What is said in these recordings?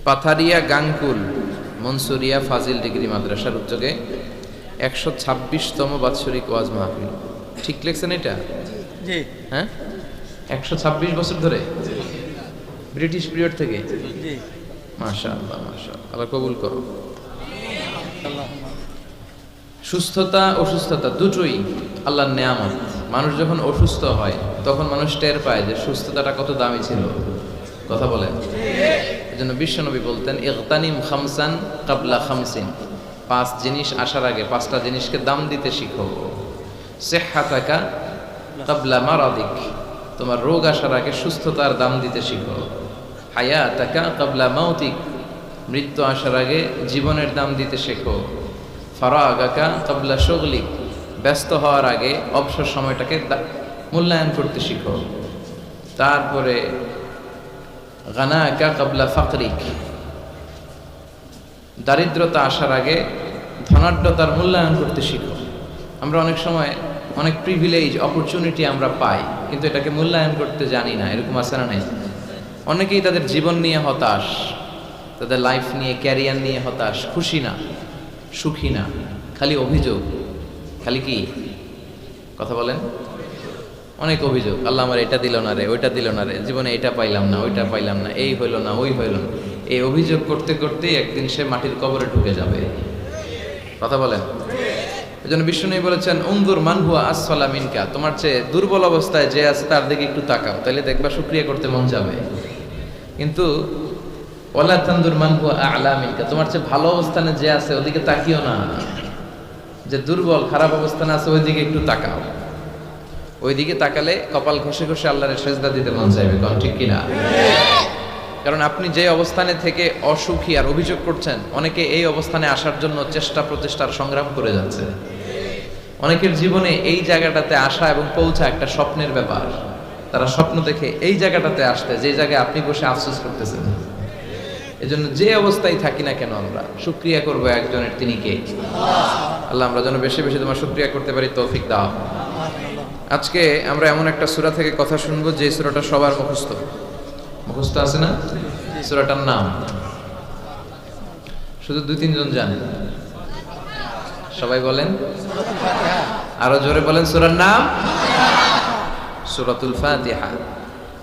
পাথারিয়া গাংকুল মনসুরিয়া ফাজিল degree মাদ্রাসার উদ্যোগে 126তম বাৎসরিক ওয়াজ মাহফিল। ঠিক লিখছেন এটা? জি। হ্যাঁ, 126 বছর ধরে ব্রিটিশ পিরিয়ড থেকে। জি। মাশাআল্লাহ মাশাআল্লাহ, আল্লাহ কবুল করো। সুস্থতা অসুস্থতা দুটোই আল্লাহর নেয়ামত। মানুষ যখন অসুস্থ হয় তখন মানুষ টের পায় যে সুস্থতাটা কত দামি ছিল। কথা বলেন। এজন্য বিশ্বনবী বলতেন ইগতানিম খামসান কাবলা খামসিন, 5 জিনিস আসার আগে 5টা জিনিসকে দাম দিতে শিখো। সিহহাতাকা কাবলা মারাদিক, তোমার রোগ আসার আগে সুস্থতার দাম দিতে শিখো। হায়াতাকা কাবলা মাউতিক, মৃত্যু আসার আগে জীবনের দাম দিতে শেখো। ফারাগাকা কাবলা শুগলিক, ব্যস্ত হওয়ার আগে অবসর সময়টাকে মূল্যায়ন করতে শিখো। তারপরে গানাকা কাবলা ফাকরিক, দারিদ্রতা আসার আগে ধনাঢ্যতার মূল্যায়ন করতে শিখো। আমরা অনেক সময় অনেক প্রিভিলেজ অপরচুনিটি আমরা পাই, কিন্তু এটাকে মূল্যায়ন করতে জানি না। এরকম আছে না? নেই? অনেকেই তাদের জীবন নিয়ে হতাশ, তাদের লাইফ নিয়ে, ক্যারিয়ার নিয়ে হতাশ, খুশি না, সুখী না, খালি অভিযোগ। খালি কি কথা বলেন? অনেক অভিযোগ। আল্লাহ আমার এটা দিল না রে, ওইটা দিল না রে, জীবনে এটা পাইলাম না, ওইটা পাইলাম না, এই হইল না, ওই হইল না। এই অভিযোগ করতে করতে একদিন সে মাটির কবরে ঢুকে যাবে। কথা বলেন। এই জন্য বিষ্ণু বলেছেন উনজুর মান হুয়া আসফালা মিনকা, তোমার চেয়ে দুর্বল অবস্থায় যে আছে তার দিকে একটু তাকাও, তাহলে দেখবা শুকরিয়া করতে মন যাবে। কিন্তু ওয়ালা তানজুর মান হুয়া আ'লা মিনকা, তোমার চেয়ে ভালো অবস্থানে যে আছে ওদিকে তাকিও না। যে দুর্বল খারাপ অবস্থানে আছে ওইদিকে একটু তাকাও। ওইদিকে তাকালে কপাল ঘষে ঘষে আল্লাহর সেজদা দিতে মন চাইবে। কোন ঠিক কিনা? কারণ আপনি যে অবস্থানে থেকে অসুখী আর অভিযোগ করছেন, অনেকে এই অবস্থানে আসার জন্য চেষ্টা প্রচেষ্টার সংগ্রাম করে যাচ্ছে। অনেকের জীবনে এই জায়গাটাতে আসা এবং পৌঁছা একটা স্বপ্নের ব্যাপার। তারা স্বপ্ন দেখে এই জায়গাটাতে আসতে, যে জায়গায় আপনি বসে আফসোস করতেছেন। এজন্য যে অবস্থায় থাকি না কেন আমরা শুকরিয়া করবো একজনের, তিনি কে? আল্লাহ। আমরা যেন বেশি বেশি তোমার শুকরিয়া করতে পারি, তৌফিক দাও। আজকে আমরা এমন একটা সূরা থেকে কথা শুনবো যে সূরাটা সবার মুখস্থ। মুখস্থ আছে না? সূরাটার নাম শুধু 2-3 জন জানেন। সবাই বলেন, আরো জোরে বলেন। সূরার নাম সূরাতুল ফাতিহা।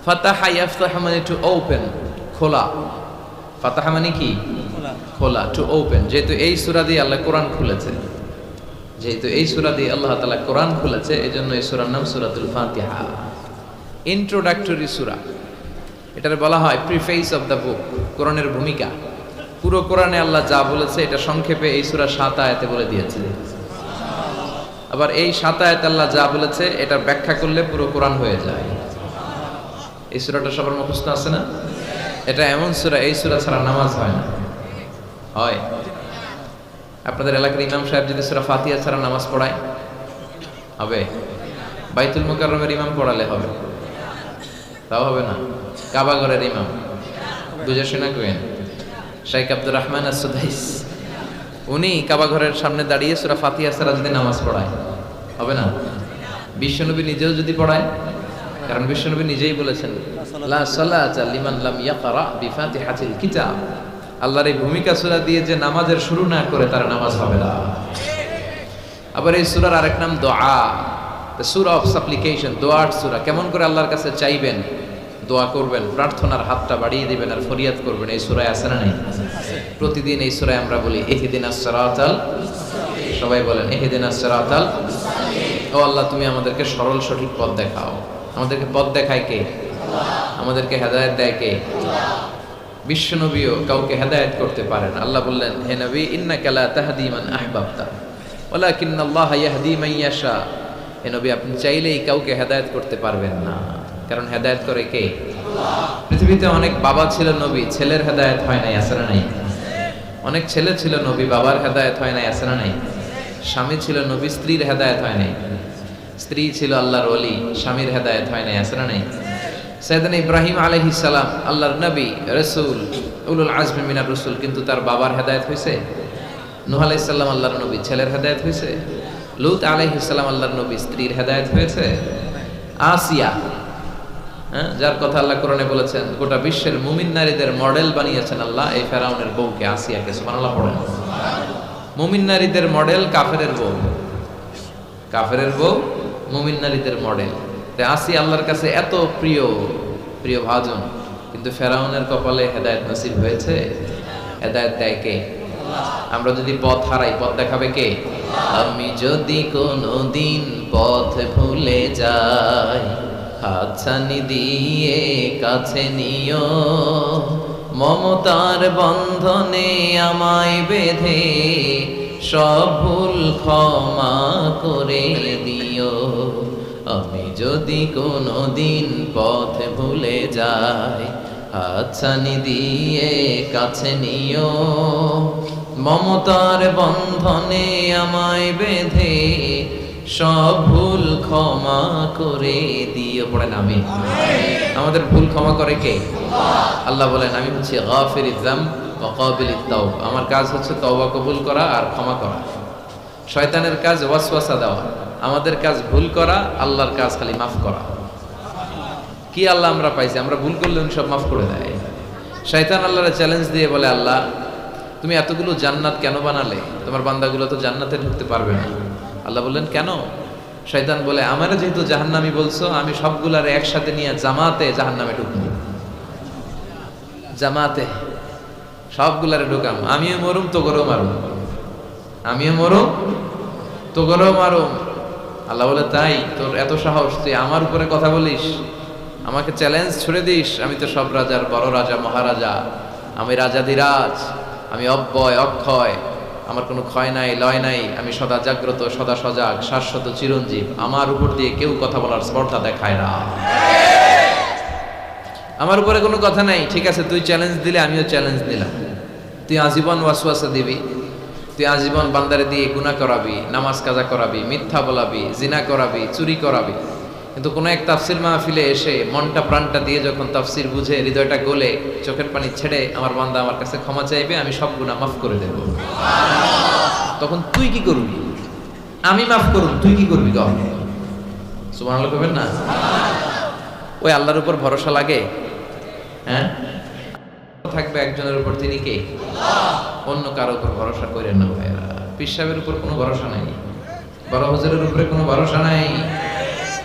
ফাতাহা ইয়াফতাহু মানে টু ওপেন, খোলা। ফাতাহা মানে কি? খোলা, টু ওপেন। যেহেতু এই সূরা দিয়ে আল্লাহ কোরআন খুলেছে, যেহেতু এই সূরা দিয়ে আল্লাহ তাআলা কোরআন খুলেছে, এজন্য এই সূরার নাম সূরাতুল ফাতিহা। ইন্ট্রোডাক্টরি সূরা, এটার বলা হয় প্রিফেস অফ দ্য বুক, কোরআনের ভূমিকা। পুরো কোরআনে আল্লাহ যা বলেছে এটা সংক্ষেপে এই সূরা 7 আয়াতে বলে দিয়েছে। আবার এই 7 আয়াতে আল্লাহ যা বলেছে এটা ব্যাখ্যা করলে পুরো কোরআন হয়ে যায়। এই সূরাটা সবার মুখস্থ আছে না? এটা এমন সূরা, এই সূরা ছাড়া নামাজ হয় না। হয়? আপনাদের এলাকার ইমাম সাহেব যদি সূরা ফাতিহা ছাড়া নামাজ পড়ায় হবে? বাইতুল মুকাররমের ইমাম পড়ালে হবে? তাও হবে না। কাবা ঘরের ইমাম বুঝে শোনা কেন? শাইখ আব্দুর রহমান as-সুদাইস, উনি কাবা ঘরের সামনে দাঁড়িয়ে সূরা ফাতিহা ছাড়া যদি নামাজ পড়ায় হবে না? বিশ্বনবী নিজেও যদি পড়ায়, কারণ বিশ্বনবী নিজেই বলেছেন লা সালাতা লিমান লাম ইয়াকরা বিফাতিহাতিল কিতাব, আল্লাহর এই ভূমিকা সূরা দিয়ে যে নামাজের শুরু না করে তার নামাজ হবে না। আবার এই সূরার আরেক নাম দোয়া, দ্য সূরা অফ সাপ্লিকেশন, দোয়ার সূরা। কেমন করে আল্লাহর কাছে চাইবেন, দোয়া করবেন, প্রার্থনার হাতটা বাড়িয়ে দিবেন আর ফরিয়াদ করবেন, এই সূরায় আছে না নাই? প্রতিদিন এই সূরায় আমরা বলি ইহদিনাস সিরাতাল, সবাই বলেন ইহদিনাস সিরাতাল। ও আল্লাহ, তুমি আমাদেরকে সরল সঠিক পথ দেখাও। আমাদেরকে পথ দেখায় কে? আমাদেরকে হেদায়েত দেয় কে? বিশ্বনবীও কাউকে হেদায়েত করতে পারেন। আল্লাহ বললেন, হে নবী, ইন্নাকা লা তাহদি মান আহবাবতা ওয়ালাকিন্নাল্লাহা ইয়াহদি মান ইয়াশা। হে নবী, আপনি চাইলেই কাউকে হেদায়েত করতে পারবেন না, কারণ হেদায়েত করে কে? আল্লাহ। পৃথিবীতে অনেক বাবা ছিল নবী, ছেলের হেদায়েত হয় নাই, আছে না নাই? অনেক ছেলে ছিল নবী, বাবার হেদায়েত হয় নাই, আছে না নাই? স্বামী ছিল নবী, স্ত্রীর হেদায়েত হয় নাই। স্ত্রী ছিল আল্লাহর ওলি, স্বামীর হেদায়েত হয় নাই, আছে না নাই? সাইয়েদনা ইব্রাহিম আলাইহিস সালাম আল্লাহর নবী, রাসূল, উলুল আজমি মিনার রাসূল, কিন্তু তার বাবার হেদায়েত হয়েছে? নূহ আলাইহিস সালাম আল্লাহর নবী, ছেলের হেদায়েত হয়েছে? লূত আলাইহিস সালাম আল্লাহর নবী, স্ত্রীর হেদায়েত হয়েছে? আসিয়া হ্যাঁ, যার কথা আল্লাহ কোরআনে বলেছেন গোটা বিশ্বের মুমিন নারীদের মডেল বানিয়েছেন আল্লাহ এই ফেরাউনের বউকে, আসিয়াকে। সুবহানাল্লাহ পড়েন। মুমিন নারীদের মডেল কাফেরের বউ, কাফেরের বউ মুমিন নারীদের মডেল। তাই আসিয়া আল্লাহর কাছে এত প্রিয়, প্রিয় ভাজন, কিন্তু ফেরাউনের কপালে হেদায়েত নসিব হয়েছে? হেদায়েত দেয় কে? আমরা যদি পথ হারাই, পথ দেখাবে কে? আমি যদি কোনোদিন পথ ভুলে যাই, হাতছানি দিয়ে কাছে নিও, মমতার বন্ধনে আমায় বেঁধে সব ভুল ক্ষমা করে দিও। আমি যদি কোনোদিন পথ ভুলে যাই, হাতছানি দিয়ে কাছে নিও, মমতার বন্ধনে আমায় বেঁধে সব ভুল ক্ষমা করে দিও। পড়েন আমি। আমাদের ভুল ক্ষমা করে কে? আল্লাহ বলেন আমি হচ্ছে গাফিরিয যামব ওয়া কাবিলিত তাওব। আমার কাজ হচ্ছে তওবা কবুল করা আর ক্ষমা করা। শয়তানের কাজ ওয়াসওয়াসা দেওয়া, আমাদের কাজ ভুল করা, আল্লাহর কাজ খালি মাফ করা। কি আল্লাহ আমরা পাইছি, আমরা ভুল করলে উনি সব মাফ করে দেয়। শয়তান আল্লাহরে চ্যালেঞ্জ দিয়ে বলে, আল্লাহ তুমি এতগুলো জান্নাত কেন বানালে? তোমার বান্দাগুলো তো জান্নাতে ঢুকতে পারবে না। আল্লাহ বললেন কেন? শয়তান বলে, আমারে যেহেতু জাহান্নামী বলছো, আমি সবগুলার একসাথে নিয়ে জামাতে জাহান্নামে ঢুকবো। জামাতে সবগুলারে ঢুকাম, আমিও মরুম তো গরম মারুম, আমিও মরুম তো গরম মারুম। আল্লাহ বলে, তাই তোর এত সাহস, তুই আমার উপরে কথা বলিস, আমাকে চ্যালেঞ্জ ছুড়ে দিস? আমি তো সব রাজার বড় রাজা, মহারাজা, আমি রাজাধিরাজ, আমি অব্যয় অক্ষয়, আমার কোনো ক্ষয় নাই লয় নাই, আমি সদা জাগ্রত সদা সজাগ, শাশ্বত চিরঞ্জীব, আমার উপর দিয়ে কেউ কথা বলার স্পর্ধা দেখায় না, আমার উপরে কোনো কথা নাই। ঠিক আছে, তুই চ্যালেঞ্জ দিলে আমিও চ্যালেঞ্জ দিলাম। তুই আজীবন ওয়াসওয়াসা দিবি, তুই আজীবন বান্দারে দিয়ে গুনাহ করাবি, নামাজ কাজা করাবি, মিথ্যা বলাবি, জিনা করাবি, চুরি করাবি, কিন্তু কোনো এক তাফসির মাহফিলে এসে মনটা প্রাণটা দিয়ে যখন তাফসির বুঝে, হৃদয়টা গলে, চোখের পানি ছেড়ে আমার বান্দা আমার কাছে ক্ষমা চাইবে, আমি সব গুনাহ মাফ করে দেব, তখন তুই কি করবি? আমি মাফ করুন, তুই কি করবি? কর। সুবহানাল্লাহ কইবেন না? ওই আল্লাহর উপর ভরসা লাগে? হ্যাঁ, থাকবে একজনের উপর, তিনি কে? অন্য কারো উপর ভরসা করেন না ভাইরা। পীর সাহেবের উপর কোনো ভরসা নাই, বড় হুজুরের উপরে কোনো ভরসা নাই,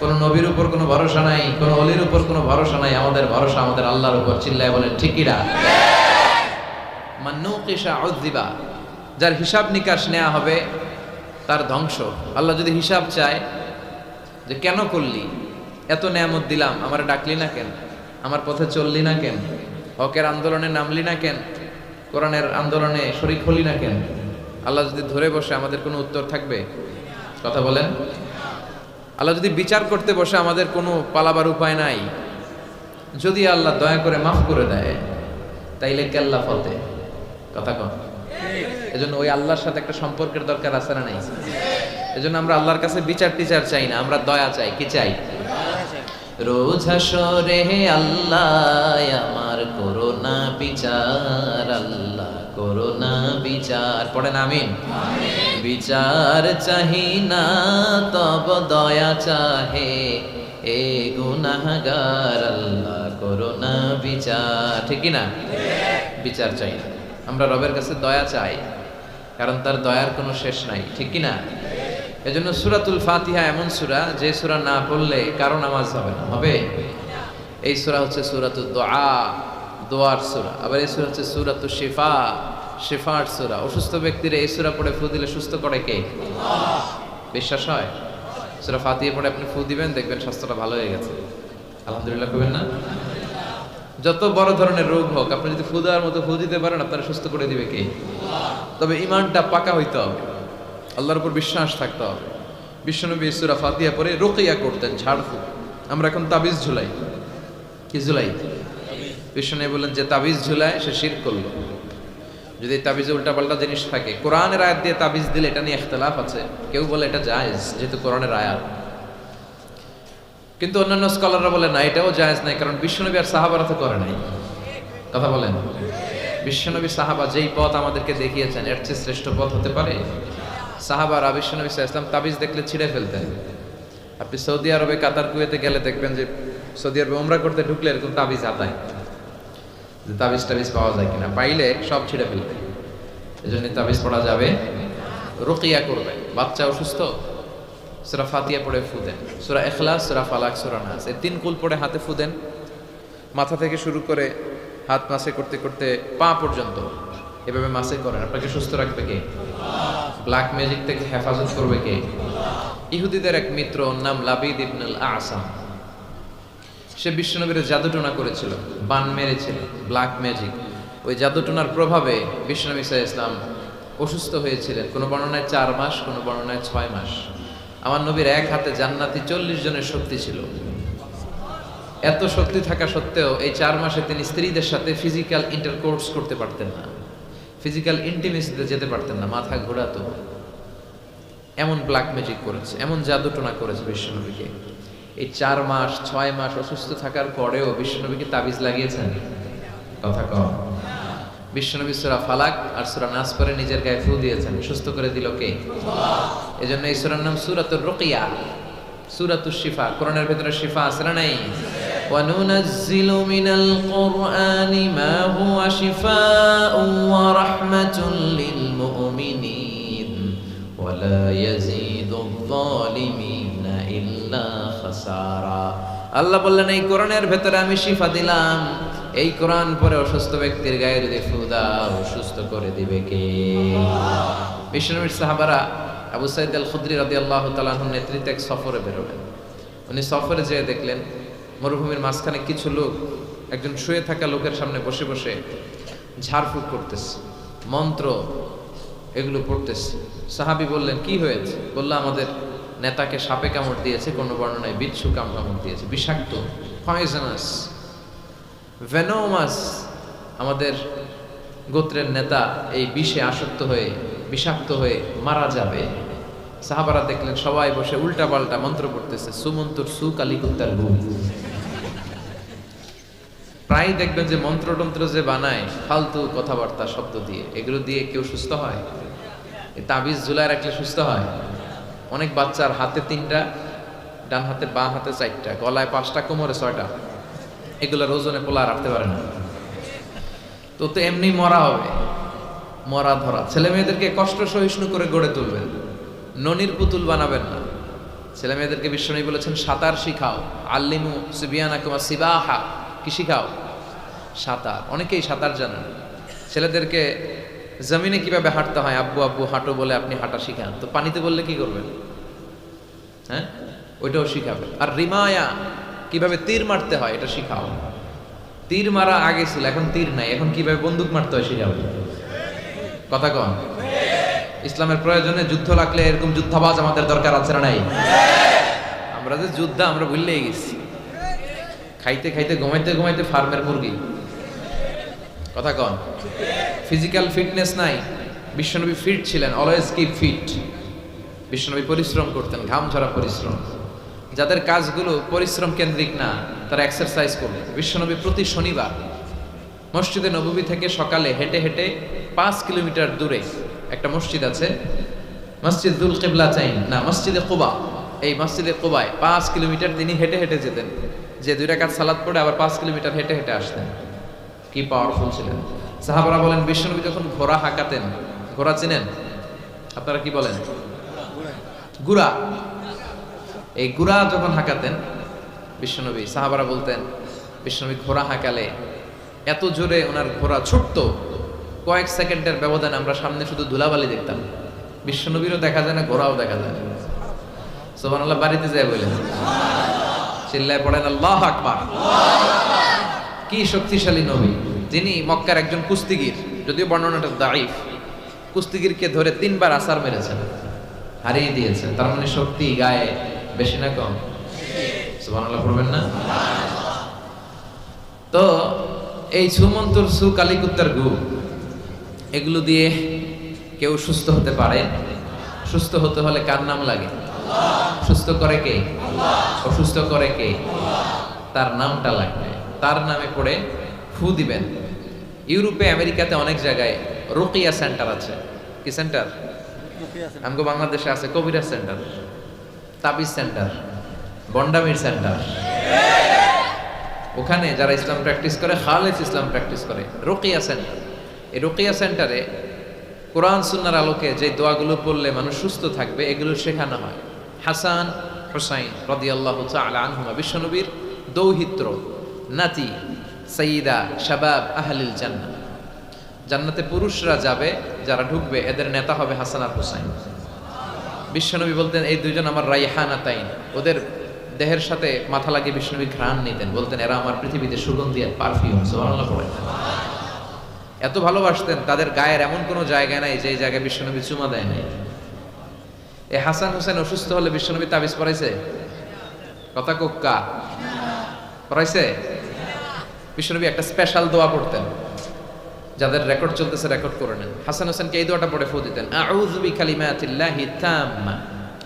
কোন নবীর উপর কোনো ভরসা নাই, কোন ওলির উপর কোনো ভরসা নাই। আমাদের ভরসা আমাদের আল্লাহর উপর। চিল্লায় বলেন ঠিক কি না? মান নুকিশা উযযিবা, যার হিসাব নিকাশ নেওয়া হবে তার ধ্বংস। আল্লাহ যদি হিসাব চায় যে কেন করলি, এত নেয়ামত দিলাম, আমার ডাকলি না কেন, আমার পথে চললি না কেন, হকের আন্দোলনে নামলি না কেন, কোরআনের আন্দোলনে শরীক হলি না কেন, আল্লাহ যদি ধরে বসে আমাদের কোনো উত্তর থাকবে? কথা বলেন। আল্লাহ যদি বিচার করতে বসে আমাদের কোনো পালাবার উপায় নাই। যদি আল্লাহ দয়া করে মাফ করে দেয় তাইলে কেল্লা ফতে। কথা কন। এজন্য ওই আল্লাহর সাথে একটা সম্পর্কের দরকার আছে না নাই? এজন্য আমরা আল্লাহর কাছে বিচার টিচার চাই না, আমরা দয়া চাই। কি চাই? রোজ হাসরে আল্লাহ আমার করোনা বিচার, আল্লাহ করোনা বিচার। পড়েন আমিন। বিচার চাহি না তব দয়া চাহে, এ গুনাহগার, আল্লাহ করোনা বিচার। ঠিক কি না? বিচার চাই না, আমরা রবের কাছে দয়া চাই, কারণ তার দয়ার কোনো শেষ নাই। ঠিক কি না? এজন্য সূরাতুল ফাতিহা এমন সূরা, যে সূরা না পড়লে কারো নামাজ হবে না। হবে? এই সূরা হচ্ছে সূরাতুদ দুআ, দোয়ার সূরা। আবার এই সূরা হচ্ছে সূরাতুশ শিফা, শিফার সূরা। অসুস্থ ব্যক্তির এই সূরা পড়ে ফু দিলে সুস্থ করে কে? আল্লাহ। বিশ্বাস হয়? সূরা ফাতিহা পড়ে আপনি ফু দিবেন, দেখবেন স্বাস্থ্যটা ভালো হয়ে গেছে। আলহামদুলিল্লাহ কইবেন না? যত বড় ধরনের রোগ হোক, আপনি যদি ফু দেওয়ার মতো ফু দিতে পারেন, আপনারা সুস্থ করে দিবে কে? আল্লাহ। তবে ঈমানটা পাকা হইতে হবে, আল্লাহর উপর বিশ্বাস থাকতে হবে। বিশ্বনবী সূরা ফাতিহা পড়ে রুকিয়া করতেন, ঝাড়ফুঁক। আমরা এখন তাবিজ ঝুলাই। কি ঝুলাই? বিশ্বনবী বলেন যে তাবিজ ঝুলায় সে শিরক করলো। যদি তাবিজে উল্টাপাল্টা জিনিস থাকে, কোরআনের আয়াত দিয়ে তাবিজ দিলে এটা নিয়ে ইখতিলাফ আছে। কেউ বলে এটা জায়েজ, যেহেতু কোরআনের আয়াত। কিন্তু অন্যান্য স্কলাররা বলে না, এটাও জায়েজ নাই, কারণ বিশ্বনবী আর সাহাবারা তো করে নাই। কথা বলেন। বিশ্বনবী সাহাবা যেই পথ আমাদেরকে দেখিয়েছেন, এর চেয়ে শ্রেষ্ঠ পথ হতে পারে? সাহাবারা বিশ্বনবী সাল্লাল্লাহু আলাইহি ওয়াসাল্লাম তাবিজ দেখলে ছিঁড়ে ফেলতেন। আপনি সৌদি আরবে, কাতার, কুয়েতে গেলে দেখবেন যে সৌদি আরবে উমরা করতে ঢুকলে এরকম তাবিজ হাতায়, যে তাবিজ টাবিজ পাওয়া যায় কিনা, পাইলে সব ছিঁড়ে ফেলবে। এই জন্য তাবিজ পড়া যাবে। রুকিয়া করবে, বাচ্চা অসুস্থ, সূরা ফাতিহা পড়ে ফু দেন, সূরা ইখলাস, সূরা ফালাক, সূরা নাস, এই 3 কুল পড়ে হাতে ফু দেন। মাথা থেকে শুরু করে হাত মাসে করতে করতে পা পর্যন্ত এভাবে মাসে করেন। আপনাকে সুস্থ রাখবে কে? ব্ল্যাক ম্যাজিক থেকে হেফাজত করবে কে? ইহুদিদের এক মিত্র, নাম লাবিদ ইবনুল আসাম, সে বিশ্বনবীর জাদুটোনা করেছিল, বান মেরেছিল, ব্ল্যাক ম্যাজিক। ওই জাদুটোনার প্রভাবে বিশ্বনবী সাল্লাল্লাহু আলাইহি ওয়াসাল্লাম অসুস্থ হয়েছিলেন। কোনো বর্ণনায় 4 মাস, কোনো বর্ণনায় 6 মাস। আমার নবীর এক হাতে জান্নাতি 40 জনের শক্তি ছিল। এত শক্তি থাকা সত্ত্বেও এই 4 মাসে তিনি স্ত্রীদের সাথে ফিজিক্যাল ইন্টারকোর্স করতে পারতেন না, ফিজিক্যাল ইন্টিমেসিতে যেতে পারতেন না, মাথা ঘোরাতো। এমন ব্ল্যাক ম্যাজিক করেছে, এমন জাদুটোনা করেছে বিশ্বনবীকে। এই 4 মাস 6 মাস অসুস্থ থাকার পরেও বিশ্বনবীকে তাবিজ লাগিয়েছেন? কথা কম। বিশ্বনবী সূরা ফালাক আর সূরা নাস পরে নিজের গায়ে ফু দিয়েছেন, সুস্থ করে দিল কে? আল্লাহ। এজন্য এই সূরার নাম সূরাতুর রুকিয়া, সূরাতুশ শিফা। কোরআনের ভিতরে শিফা আছে না নাই? ওয়া নুনাজ্জিলু মিনাল কুরআনি মা হুয়া শিফাউন ওয়া রাহমাতুল লিল মুমিনিন ওয়া লা ইয়াজিদুয যালিমিনা ইল্লা খাসারা। আল্লাহ বললেন, এই কোরআনের ভেতরে আমি শিফা দিলাম। এই কোরআন পরে অসুস্থ ব্যক্তির গায়ে যদি ফু দাও, সুস্থ করে দিবে কে? বিশ্বনবীর সাহাবারা আবু সাঈদ আল খুদরি রাদিয়াল্লাহু তাআলা আনহুর নেতৃত্বে এক সফরে বেরোলেন। উনি সফরে যেয়ে দেখলেন মরুভূমির মাঝখানে কিছু লোক একজন শুয়ে থাকা লোকের সামনে বসে বসে ঝাড়ফুঁক করতেছে, মন্ত্র এগুলো পড়তেছে। সাহাবী বললেন, কি হয়েছে? বলল, আমাদের নেতাকে সাপে কামড় দিয়েছে, কোনো বর্ণনায় বিচ্ছু কামড় দিয়েছে, বিষাক্ত, পয়জনাস, ভেনোমাস। আমাদের গোত্রের নেতা এই বিষে আসক্ত হয়ে, বিষাক্ত হয়ে মারা যাবে। সাহাবারা দেখলেন সবাই বসে উল্টা পাল্টা মন্ত্র পড়তেছে, সুমন্তুর সু কালিকুত্তার গু। প্রায় দেখবেন যে মন্ত্রতন্ত্র যে বানায় ফালতু কথাবার্তা শব্দ দিয়ে, এগুলো দিয়ে কেউ সুস্থ হয়? এই তাবিজ ঝুলায় রাখলে সুস্থ হয়? অনেক বাচ্চার হাতে 3টা, ডান হাতে বাঁ হাতে 4টা, গলায় 5টা, কোমরে 6টা, এগুলোর ওজনে পোলা রাখতে পারে না। তো এমনি মরা হবে, মরা ধরা। ছেলে মেয়েদেরকে কষ্ট সহিষ্ণু করে গড়ে তুলবেন, ননির পুতুল বানাবেন না। ছেলে মেয়েদেরকে বিশ্বনবী বলেছেন, সাঁতার শিখাও, আল্লিমু সিবিয়ানাকুম সিবাহা। কি শিখাও? সাঁতার। অনেকেই সাঁতার জানেন। ছেলেদেরকে জমিনে কিভাবে হাঁটতে হয়, আব্বু আব্বু হাঁটো বলে আপনি হাঁটা শিখান, তো পানিতে বললে কি করবেন? হ্যাঁ, ওইটাও শিখাবে। আর রিমায়া, কিভাবে তীর মারতে হয় এটা শিখাও। তীর মারা আগে ছিল, এখন তীর নাই, এখন কিভাবে বন্দুক মারতে হয় শিখাবে। কথা কন। ইসলামের প্রয়োজনে যুদ্ধ লাগলে এরকম যুদ্ধাবাজ আমাদের দরকার আছে না নাই? আমরা যে যুদ্ধ আমরা ভুললেই গেছি। খাইতে খাইতে ঘুমাইতে ঘুমাইতে ফার্মের মুরগি। কথা কন। ফিজিক্যাল ফিটনেস নাই। বিশ্বনবী ফিট ছিলেন, অলওয়েজ কিপ ফিট। বিশ্বনবী পরিশ্রম করতেন, ঘাম ঝরা পরিশ্রম। যাদের কাজগুলো পরিশ্রম কেন্দ্রিক না, তারা এক্সারসাইজ করবে। বিশ্বনবী প্রতি শনিবার মসজিদে নববী থেকে সকালে হেঁটে হেঁটে 5 কিলোমিটার দূরে একটা মসজিদ আছে, মসজিদুল কিবলাতাইন না, মসজিদে কুবা। এই মসজিদে কুবায় 5 কিলোমিটার তিনি হেঁটে হেঁটে যেতেন, যে 2 রাকাত সালাত পড়ে আবার 5 কিলোমিটার হেঁটে হেঁটে আসতেন। কি পাওয়ারফুল ছিলেন। সাহাবারা বলেন, বিশ্বনবী যখন ঘোড়া হাঁকাতেন, ঘোড়া চিনেন আপনারা? কি বলেন? গুড়া। এই গুড়া যখন হাঁকাতেন বিশ্বনবী, সাহাবারা বলতেন বিশ্বনবী ঘোড়া হাঁকালে এত জোরে ওনার ঘোড়া ছুটতো, কয়েক সেকেন্ডের ব্যবধানে আমরা সামনে শুধু ধুলাবালি দেখতাম। বিশ্বনবীরও দেখা যায় না, ঘোড়াও দেখা যায় না। সুবহানাল্লাহ। বাড়িতে যায় বলেন, চিল্লায় পড়েন আল্লাহু আকবার। কি শক্তিশালী নবী, যিনি মক্কার একজন কুস্তিগির, যদিও বর্ণনাটা দাঈফ, কুস্তিগিরকে ধরে 3 বার আছাড় মেরেছেন, হারিয়ে দিয়েছেন। তার মানে শক্তি গায়ে বেশি না কম? সুবহানাল্লাহ পড়বেন না? তো এই সুমন্তুর সু কালিকুত্তার গু, এগুলো দিয়ে কেউ সুস্থ হতে পারে? সুস্থ হতে হলে কার নাম লাগে? সুস্থ করে কে? অসুস্থ করে কে? তার নামটা লাগবে। তার নামে পড়ে ফু দিবেন। ইউরোপে, আমেরিকাতে অনেক জায়গায় রুকিয়া সেন্টার আছে। কি সেন্টার? আমগো বাংলাদেশে আছে কবিরাজ সেন্টার, তাবিজ সেন্টার, বন্ডামির সেন্টার। ওখানে যারা ইসলাম প্র্যাকটিস করে খালেস ইসলাম প্র্যাকটিস করে রুকিয়া সেন্টার, এই রুকিয়া সেন্টারে কোরআন সুন্নাহর আলোকে যে দোয়াগুলো পড়লে মানুষ সুস্থ থাকবে এগুলো শেখানো হয়। হাসান হুসাইন রাদিয়াল্লাহু তাআলা আনহুমা বিশ্বনবীর দৌহিত্র নাতি, সাইয়্যিদা শাবাব আহলিল জান্নাহ। জান্নাতে পুরুষরা যাবে, যারা ঢুকবে এদের নেতা হবে হাসান আর হুসাইন। বিশ্বনবী বলতেন এই দুইজন আমার রাইহানাতাইন, ওদের দেহের সাথে মাথা লাগিয়ে বিশ্বনবী ঘ্রাণ নিতেন, বলতেন এরা আমার পৃথিবীতে সুগন্ধি আর পারফিউম। সুবহানাল্লাহ পড়েন। এত ভালোবাসতেন, তাদের গায়ের এমন কোনো জায়গা নাই যে জায়গায় বিশ্বনবী চুমা দেয় নাই। এই হাসান হুসেন অসুস্থ হলে বিশ্বনবী তাবিজ পড়াইছে? কথা কোক্কা পড়াইছে? বিশ্বনবী একটা স্পেশাল দোয়া পড়তেন, যাদের রেকর্ড চলতেছে রেকর্ড করে নেন। হাসান হোসেনকে এই দোয়াটা পড়ে ফু দিতেন, আউযু বিকালিমাতিল্লাহি তাম্মা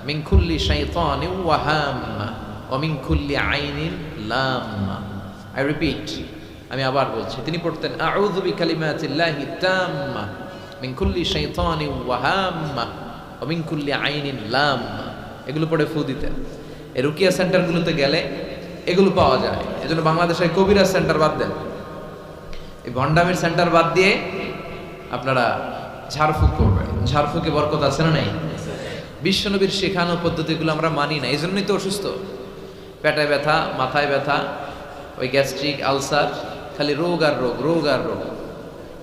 মিন কুল্লি শাইতানিন ওয়া হাম্মা ওয়া মিন কুল্লি আইনিন লাম্মা। আই রিপিট, আমি আবার বলছি। তিনি পড়তেন আউযু বিকালিমাতিল্লাহি তাম্মা মিন কুল্লি শাইতানিন ওয়া হাম্মা ওয়া মিন কুল্লি আইনিন লাম্মা। এগুলো পড়ে ফু দিতেন। এই রুকিয়া সেন্টারগুলোতে গেলে এগুলো পাওয়া যায়। এজন্য বাংলাদেশে কবিরাজ সেন্টার বাদ দেন, এই ভণ্ডামির সেন্টার বাদ দিয়ে আপনারা ঝাড়ফুঁক করবেন। ঝাড়ফুঁকে বরকত আছে না নাই? বিশ্বনবীর শেখানো পদ্ধতিগুলো আমরা মানি না, এই জন্যই তো অসুস্থ। পেটে ব্যথা, মাথায় ব্যথা, ওই গ্যাস্ট্রিক আলসার, খালি রোগ আর রোগ, রোগ আর রোগ।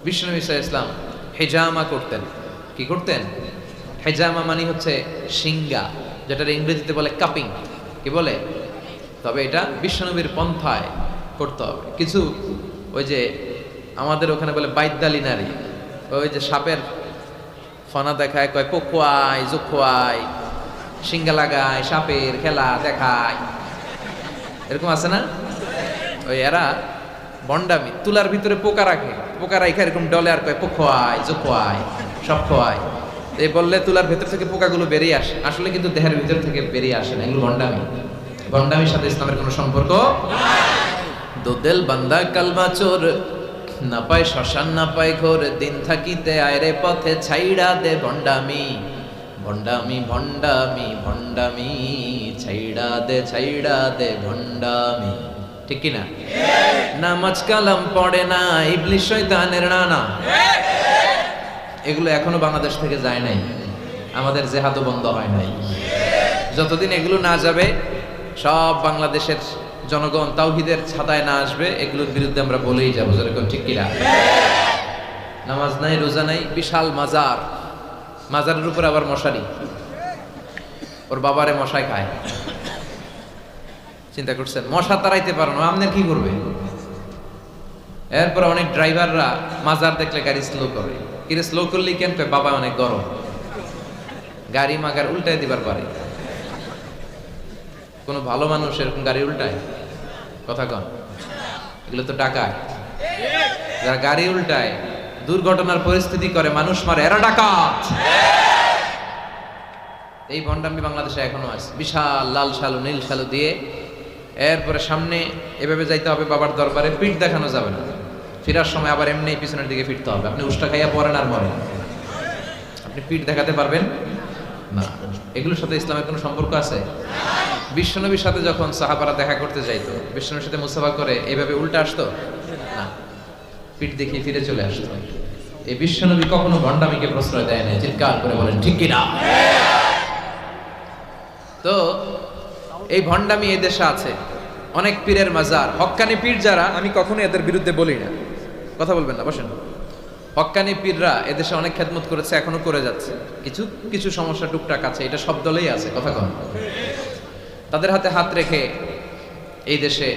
বিশ্বনবী সাল্লাল্লাহু আলাইহি ওয়াসাল্লাম হেজামা করতেন। কি করতেন? হেজামা মানে হচ্ছে সিঙ্গা, যেটার ইংরেজিতে বলে কাপিং। কি বলে? তবে এটা বিশ্বনবীর পন্থায় করতে হবে। কিছু ওই যে আমাদের ওখানে বলে বাইদ্যালি নারী, ওই যে সাপের ফনা দেখায়, কয় পোকোয়াই জোখোয়াই, সিঙ্গা লাগায়, সাপের খেলা দেখায়, এরকম আছে না? ওই এরা ভণ্ডামি, তুলার ভিতরে পোকা রাখে, পোকা রাখে এরকম ডলে আর কয় পোকোয়াই জোখোয়াই সব খোয়াই। এই বললে তুলার ভেতর থেকে পোকাগুলো বেরিয়ে আসে, আসলে কিন্তু দেহের ভিতর থেকে বেরিয়ে আসে না। এগুলো ভণ্ডামি। ভণ্ডামির সাথে ইসলামের কোনো সম্পর্ক নাই। দোদেল বান্দা কালমা চোর, না পায় শ্মশান না পায় ঘোর, দিন থাকিতে আয়রে পথে ছাইড়া দে ভণ্ডামি। ভণ্ডামি ভণ্ডামি ভণ্ডামি, ছাইড়া দে ভণ্ডামি। ঠিক কি না? নামাজ কালাম পড়ে না, ইবলিশ শয়তানের নানা। এগুলো এখনো বাংলাদেশ থেকে যায় নাই, আমাদের জেহাদও বন্ধ হয় নাই। যতদিন এগুলো না যাবে, সব বাংলাদেশের জনগণ তাওহীদের ছাতায় না আসবে, এগুলোর বিরুদ্ধে আমরা বলেই যাবো। যেরকম ঠিক কিনা? নামাজ নাই, রোজা নাই, বিশাল মাজার, মাজারের উপর আবার মশারি, ওর বাবারে মশাই খায়। চিন্তা করছেন? মশা তাড়াইতে পারো না, আপনার কি করবে? এরপর অনেক ড্রাইভাররা মাজার দেখলে গাড়ি স্লো করে। কিরে স্লো করলি কেন? বাবা অনেক গরম, গাড়ি মাগার উল্টায় দিবার পারে। কোনো ভালো মানুষ এরকম গাড়ি উল্টায়? কথা কন। এগুলো তো ডাকাত। যারা গাড়ি উল্টায়, দুর্ঘটনার পরিস্থিতি করে, মানুষ মারে, এরা ডাকাত। এই ভণ্ডামি বাংলাদেশে এখনো আছে। বিশাল লাল শালু নীল শালু দিয়ে, এরপরে সামনে এভাবে যাইতে হবে বাবার দরবারে, পিঠ দেখানো যাবে না। ফেরার সময় আবার এমনি পিছনের দিকে ফিরতে হবে। আপনি উষ্টা খাইয়া পড়েন আর মরেন, আপনি পিঠ দেখাতে পারবেন না। এগুলোর সাথে ইসলামের কোনো সম্পর্ক আছে? বিশ্বনবীর সাথে যখন সাহাবারা দেখা করতে যাইতো, বিশ্বনবীর সাথে মুসাফা করে এভাবে উল্টা আসতো না, পিঠ দেখিয়ে ফিরে চলে আসতো। এই বিশ্বনবী কখনো ভণ্ডামিকে প্রশ্রয় দেয় না। চিৎকার করে বলেন ঠিক কিনা? তো এই ভণ্ডামি এই দেশে আছে, অনেক পীরের মাজার, হক্কানি পীর যারা, আমি কখনো এদের বিরুদ্ধে বলি না, কথা বলবেন না, বসেন। হক্কানি পীররা এদেশে অনেক খেদমত করেছে, এখনো করে যাচ্ছে। কিছু কিছু সমস্যা টুকটাক আছে, এটা সব দলেই আছে, কথা কন। তাদের হাতে হাত রেখে এই দেশে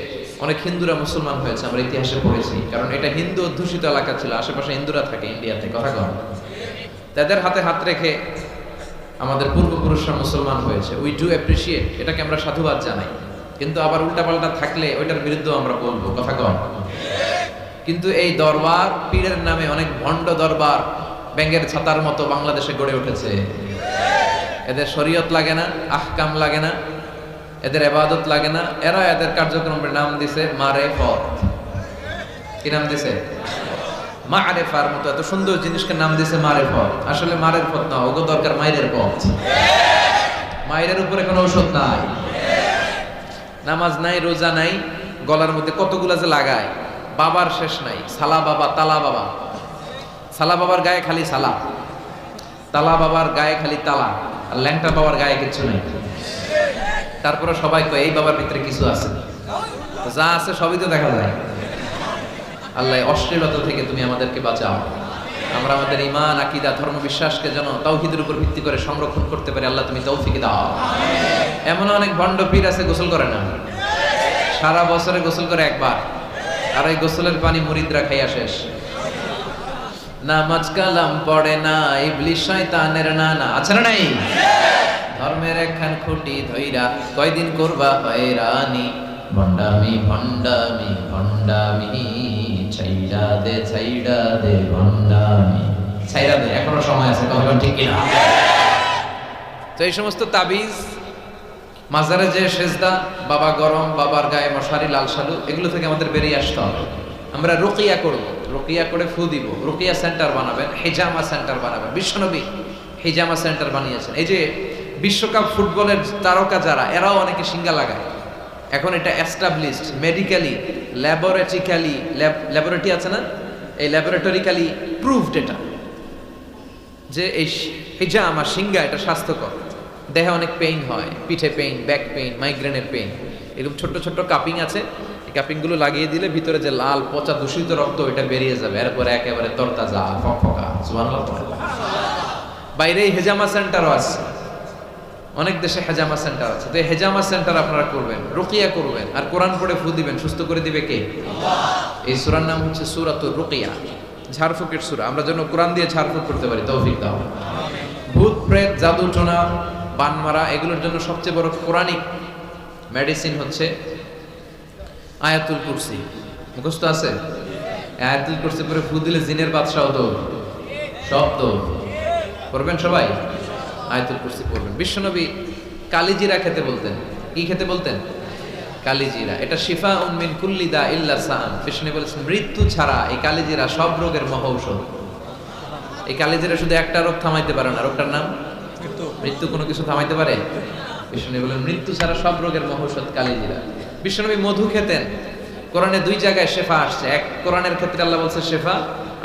অনেক হিন্দুরা মুসলমান হয়েছে, আমরা ইতিহাসে পড়েছি। কারণ এটা হিন্দু অধ্যুষিত এলাকা ছিল, আশেপাশে হিন্দুরা থাকে ইন্ডিয়াতে, কথা কন। তাদের হাতে হাত রেখে আমাদের পূর্বপুরুষরা মুসলমান হয়েছে। উই ডু অ্যাপ্রিসিয়েট, এটাকে আমরা সাধুবাদ জানাই। কিন্তু আবার উল্টাপাল্টা থাকলে ওইটার বিরুদ্ধেও আমরা বলবো, কথা কন। কিন্তু এই দরবার পীরের নামে অনেক ভণ্ড দরবার ব্যাঙের ছাতার মতো বাংলাদেশে গড়ে উঠেছে। এদের শরীয়ত লাগে না, আহকাম লাগে না, এদের ইবাদত লাগে না। এরা এদের কার্যক্রমের নাম দিছে মারেফত। কি নাম দিছে? মারেফার মতো এত সুন্দর জিনিসকে নাম দিছে মারেফত। আসলে মারেফত না, ওগো দরকার মাইরের পথ। মাইরের উপরে কোনো ঔষধ নাই। নামাজ নাই, রোজা নাই, গলার মধ্যে কতগুলা যে লাগায়, বাবার শেষ নাই। সালা বাবা, তালা বাবা। সালা বাবার গায়ে খালি সালা, তালা বাবার গায়ে খালি তালা, আর ল্যাংটা বাবার গায়ে কিছু নেই। তারপরে সবাই কয় এই বাবার ভিতরে কিছু আছে। যা আছে সবই তো দেখা যায়। আল্লাহ অশ্লীলতা থেকে তুমি আমাদেরকে বাঁচাও। আমরা আমাদের ঈমান, আকীদা, ধর্ম বিশ্বাসকে যেন তাওহীদের উপর ভিত্তি করে সংরক্ষণ করতে পারি। আল্লাহ তুমি তৌফিক দাও। এমন অনেক ভণ্ড পীর আছে গোসল করে না, সারা বছরে গোসল করে একবার, আর এই গোসলের পানি মুরিদরা খাইয়া শেষ। নামাজ কালাম পড়ে না, ইবলিস শয়তানের নানা। আছে না নাই? ধর্মের একখান খুঁটি ধইরা কয়দিন করবা হয়রানি। ভণ্ডামি ভণ্ডামি ভণ্ডামি, ছাইড়া দে ভণ্ডামি, ছাইড়া দে। এখনো সময় আছে, কথা ঠিক কিনা? তো এই সমস্ত তাবিজ, মাজারে যে সেজদা, বাবা গরম, বাবার গায়ে মশারি, লাল শালু, এগুলো থেকে আমাদের বেরিয়ে আসতে হবে। আমরা রুকিয়া করব, রুকিয়া করে ফু দিব, রুকিয়া সেন্টার বানাবেন, হিজামা সেন্টার বানাবেন। বিশ্বনবী হিজামা সেন্টার বানিয়েছেন। এই যে বিশ্বকাপ ফুটবলের তারকা যারা, এরাও অনেকে সিঙ্গা লাগায়। এখন এটা এস্টাবলিশড মেডিকেলি, ল্যাবরেটরিক্যালি, ল্যাবরেটরি আছে না, এই ল্যাবরেটরিক্যালি প্রুভড এটা, যে এই হিজামা, সিঙ্গা, এটা স্বাস্থ্যকর। দেহে অনেক পেইন হয়, পিঠে পেইন, ব্যাক পেইন, মাইগ্রেনের পেইন, এরকম ছোট্ট ছোট্ট কাপিং আছে। এই কাপিংগুলো লাগিয়ে দিলে ভিতরে যে লাল পচা দূষিত রক্ত, এটা বেরিয়ে যাবে। এরপরে একেবারে তরতাজা, ফকফকা। সুবহানাল্লাহ। বাইরে হেজামা সেন্টারও আছে, অনেক দেশে হেজামা সেন্টার আছে। তো এই হেজামা সেন্টার আপনারা করবেন, রুকিয়া করবেন, আর কোরআন পড়ে ফু দিবেন। সুস্থ করে দিবে কে? এই সূরার নাম হচ্ছে সূরাতুর রুকিয়া, ঝাড়ফুঁকের সূরা। আমরা যেন কোরআন দিয়ে ঝাড়ফুঁক করতে পারি, তৌফিক দাও। ভূত প্রেত, জাদু টোনা, বান মারা, এগুলোর জন্য সবচেয়ে বড় কোরআনিক মেডিসিন হচ্ছে আয়াতুল কুরসি। মুখস্থ আছে? আয়াতুল কুরসি পরে ফু দিলে জিনের বাদশাহ তো সব তো করবেন সবাই। আয়াতুল কুরসি পড়বেন। বিশ্বনবী কালিজিরা খেতে বলতেন। কি খেতে বলতেন? কালিজিরা। এটা শিফাউন মিন কুল্লি দা ইল্লা সাম। বিশ্বনবী বলেছেন মৃত্যু ছাড়া এই কালিজিরা সব রোগের মহৌষধ। এই কালিজিরা শুধু একটা রোগ থামাইতে পারে না, রোগটার নাম মৃত্যু। কোনো কিছু থামাইতে পারে? বিশ্বনবী বলেন মৃত্যু ছাড়া সব রোগের মহৌষধ কালিজিরা। বিশ্বনবী মধু খেতেন। কোরআনে দুই জায়গায় শেফা আসছে। এক কোরআনের ক্ষেত্রে আল্লাহ বলছে শেফা,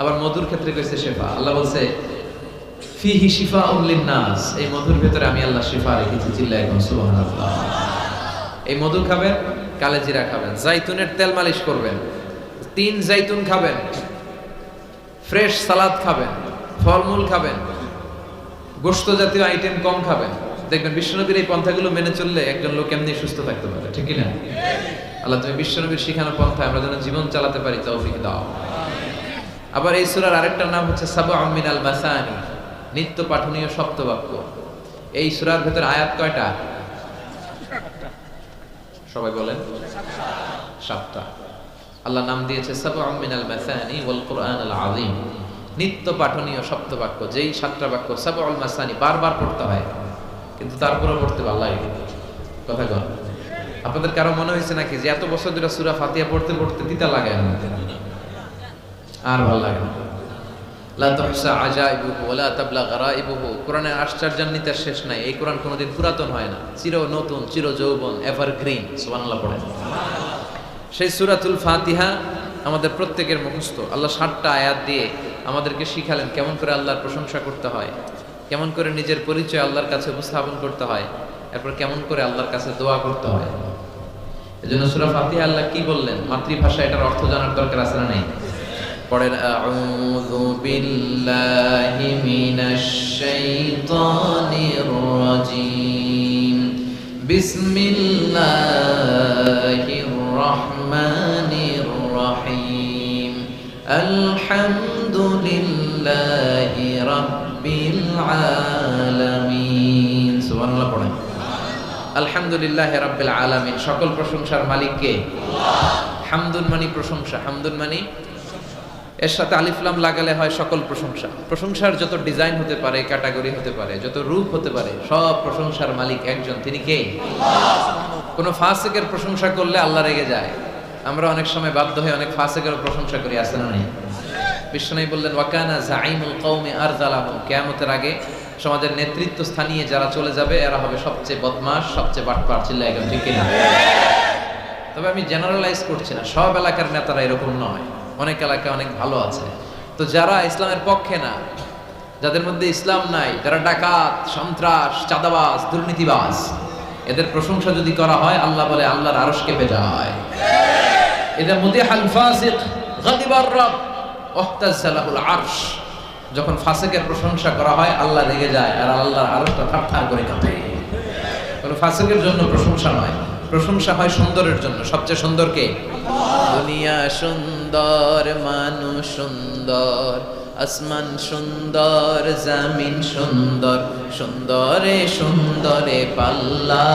আবার মধুর ক্ষেত্রে কইছে শেফা। আল্লাহ বলছে ফিহি শিফাউন লিন-নাস, এই মধুর ভিতরে আমি আল্লাহ শিফা রেখেছি। চিল্লায় এখন সুবহানাল্লাহ। এই মধু খাবেন, কালেজিরা খাবেন, জাইতুনের তেল মালিশ করবেন, 3 জাইতুন খাবেন, ফ্রেশ সালাদ খাবেন, ফলমূল খাবেন, গোশত জাতীয় আইটেম কম খাবেন। দেখবেন বিশ্বনবীর এই পন্থাগুলো মেনে চললে একজন লোক এমনি সুস্থ থাকতে পারে, ঠিক কি না? আল্লাহ তুমি বিশ্বনবীর শিখানো পন্থায় আমরা যেন জীবন চালাতে পারি, তৌফিক দাও। আবার এই সূরার আরেকটা নাম হচ্ছে সাবউম মিনাল মাসানি, নিত্য পাঠনীয় সপ্তবাক্য। এই সূরার ভিতরে আয়াত কয়টা? সবাই বলেন 7টা। আল্লাহ নাম দিয়েছে সাবউম মিনাল মাসানি ওয়াল কুরআনুল আযীম, নিত্য পাঠনীয় সপ্তবাক্য। যেই 7টা বাক্য সাবউল মাসানি, বারবার পড়তে হয়, কিন্তু তারপরেও পড়তে ভালো লাগে। কথা কন, আপনাদের কারো মনে হয়েছে নাকি যে এত বছর ধরে সূরা ফাতিহা পড়তে পড়তে তিতা লাগে না, আর ভালো লাগে না? লা তুহসা আজাইবুহু ওয়া লা তাবলা গারাইবুহু। কোরআনের আশ্চর্যান্বিতার শেষ নাই। এই কোরআন কোনোদিন পুরাতন হয় না, চির নতুন, চির যৌবন, এভারগ্রিন। সুবহানাল্লাহ পড়েন। সেই সূরাতুল ফাতিহা আমাদের প্রত্যেকের মুখস্থ। আল্লাহ 7টা আয়াত দিয়ে আমাদেরকে শিখালেন কেমন করে আল্লাহর প্রশংসা করতে হয়, কেমন করে নিজের পরিচয় আল্লাহর কাছে উপস্থাপন করতে হয়, এরপর কেমন করে আল্লাহর কাছে দোয়া করতে হয়। এজন্য সূরা ফাতিহা আল্লাহ কি বললেন, মাতৃভাষা, এটার অর্থ জানার দরকার আছে না? নেই? পড়েন আউযু বিল্লাহি মিনাশ শাইতানির রাজীম, বিসমিল্লাহির রহমানির রহিম, আলহামদুলিল্লাহি রাব্বিল আলামিন। সুবহানাল্লাহ পড়েন। আলহামদুলিল্লাহি রাব্বিল আলামিন, সকল প্রশংসার মালিক কে? আল্লাহ। হামদুন মানি প্রশংসা, হামদুন মানি এর সাথে আলিফ লাম লাগালে হয় সকল প্রশংসা। প্রশংসার যত ডিজাইন হতে পারে, ক্যাটাগরি হতে পারে, যত রূপ হতে পারে, সব প্রশংসার মালিক একজন, তিনি কে? আল্লাহ। কোন ফাসিকের প্রশংসা করলে আল্লাহ রেগে যায়। আমরা অনেক সময় বাধ্য হয়ে অনেক ফাসিকের প্রশংসা করি, আছে না? নেই? বিশ্বনবী বললেন ওয়াকানা যাইমুল কওমি আরযালাহুম, কিয়ামতের আগে সমাজের নেতৃত্ব স্থানীয় যারা চলে যাবে এরা হবে সবচেয়ে বদমাশ, সবচেয়ে বাটপার। চিল্লায় একদম ঠিক কিনা? তবে আমি জেনারেলাইজ করছি না, সব এলাকার নেতারা এরকম নয়, অনেক এলাকায় অনেক ভালো আছে। তো যারা ইসলামের পক্ষে না, যাদের মধ্যে ইসলাম নাই, যারা ডাকাত, সন্ত্রাস, চাঁদাবাজ, দুর্নীতিবাজ, এদের প্রশংসা যদি করা হয় আল্লাহ বলে আল্লাহর আরশ কেঁপে যায়। এদের মুদিহাল ফাসিক গাদিবার রব ওয়াহতাজালাহুল আরশ, যখন ফাসিকের প্রশংসা করা হয় আল্লাহ রেগে যায় আর আল্লাহর আরশটা থারথার করে কাঁপে। কোনো ফাসিকের জন্য প্রশংসা নয়, প্রশংসা হয় সুন্দরের জন্য। সবচেয়ে সুন্দর কে? দুনিয়া সুন্দর, মানুষ সুন্দর, আসমান সুন্দর, জমিন সুন্দর, সুন্দরে সুন্দরে পাল্লা,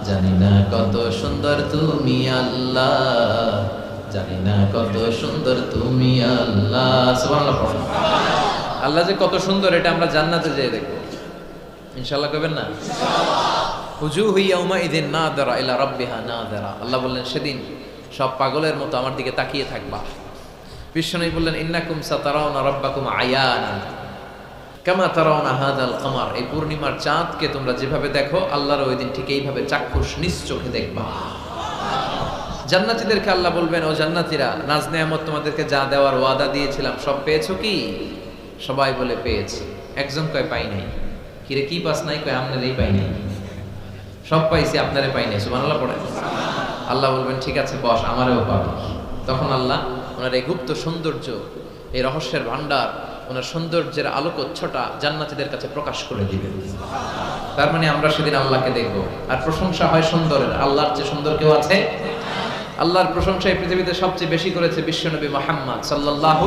জানি না কত সুন্দর তুমি আল্লাহ, জানি না কত সুন্দর তুমি আল্লাহ। সুবহানাল্লাহ। আল্লাহ যে কত সুন্দর এটা আমরা জান্নাতে যেয়ে দেখব ইনশাআল্লাহ। কবেন না? উজুহু ইয়াউমাইযিন নাযিরা ইলা রাব্বিহা নাযিরা। আল্লাহ বললেন সেদিন সব পাগলের মতো আমার দিকে তাকিয়ে থাকবা। বিশ্বনবী বললেন ইন্নাকুম সাতারাউনা রাব্বাকুম আয়ানা কামা তারাউনা হাযাল কমার। এই পূর্ণিমার চাঁদকে তোমরা যেভাবে দেখো আল্লাহর ওই দিন ঠিক এইভাবে চাক্ষুষ নিজ চোখে দেখবা। জান্নাতীদেরকে আল্লাহ বলবেন, ও জান্নাতীরা, নাজ নেয়ামত তোমাদেরকে যা দেওয়ার ওয়াদা দিয়েছিলাম সব পেয়েছো কি? সবাই বলে পেয়েছি। একজন কয় পাই নাই। কিরে কি পাস নাই? কয় আপনারই পাই নাই। সব পাইছি, আপনারে পাই নাই। সুবহানাল্লাহ পড়ে। আল্লাহ বলবেন ঠিক আছে বস, আমারও পাবি। তখন আল্লাহ ওনার এই গুপ্ত সৌন্দর্য, এই রহস্যের ভান্ডার, ওনার সৌন্দর্যের আলোকচ্ছটা জান্নাতীদের কাছে প্রকাশ করে দিবেন। তার মানে আমরা সেদিন আল্লাহকে দেখব। আর প্রশংসা হয় সুন্দরের। আল্লাহর চেয়ে সুন্দর কেউ আছে? আল্লাহর প্রশংসা এই পৃথিবীতে সবচেয়ে বেশি করেছে বিশ্বনবী মুহাম্মদ সাল্লাল্লাহু।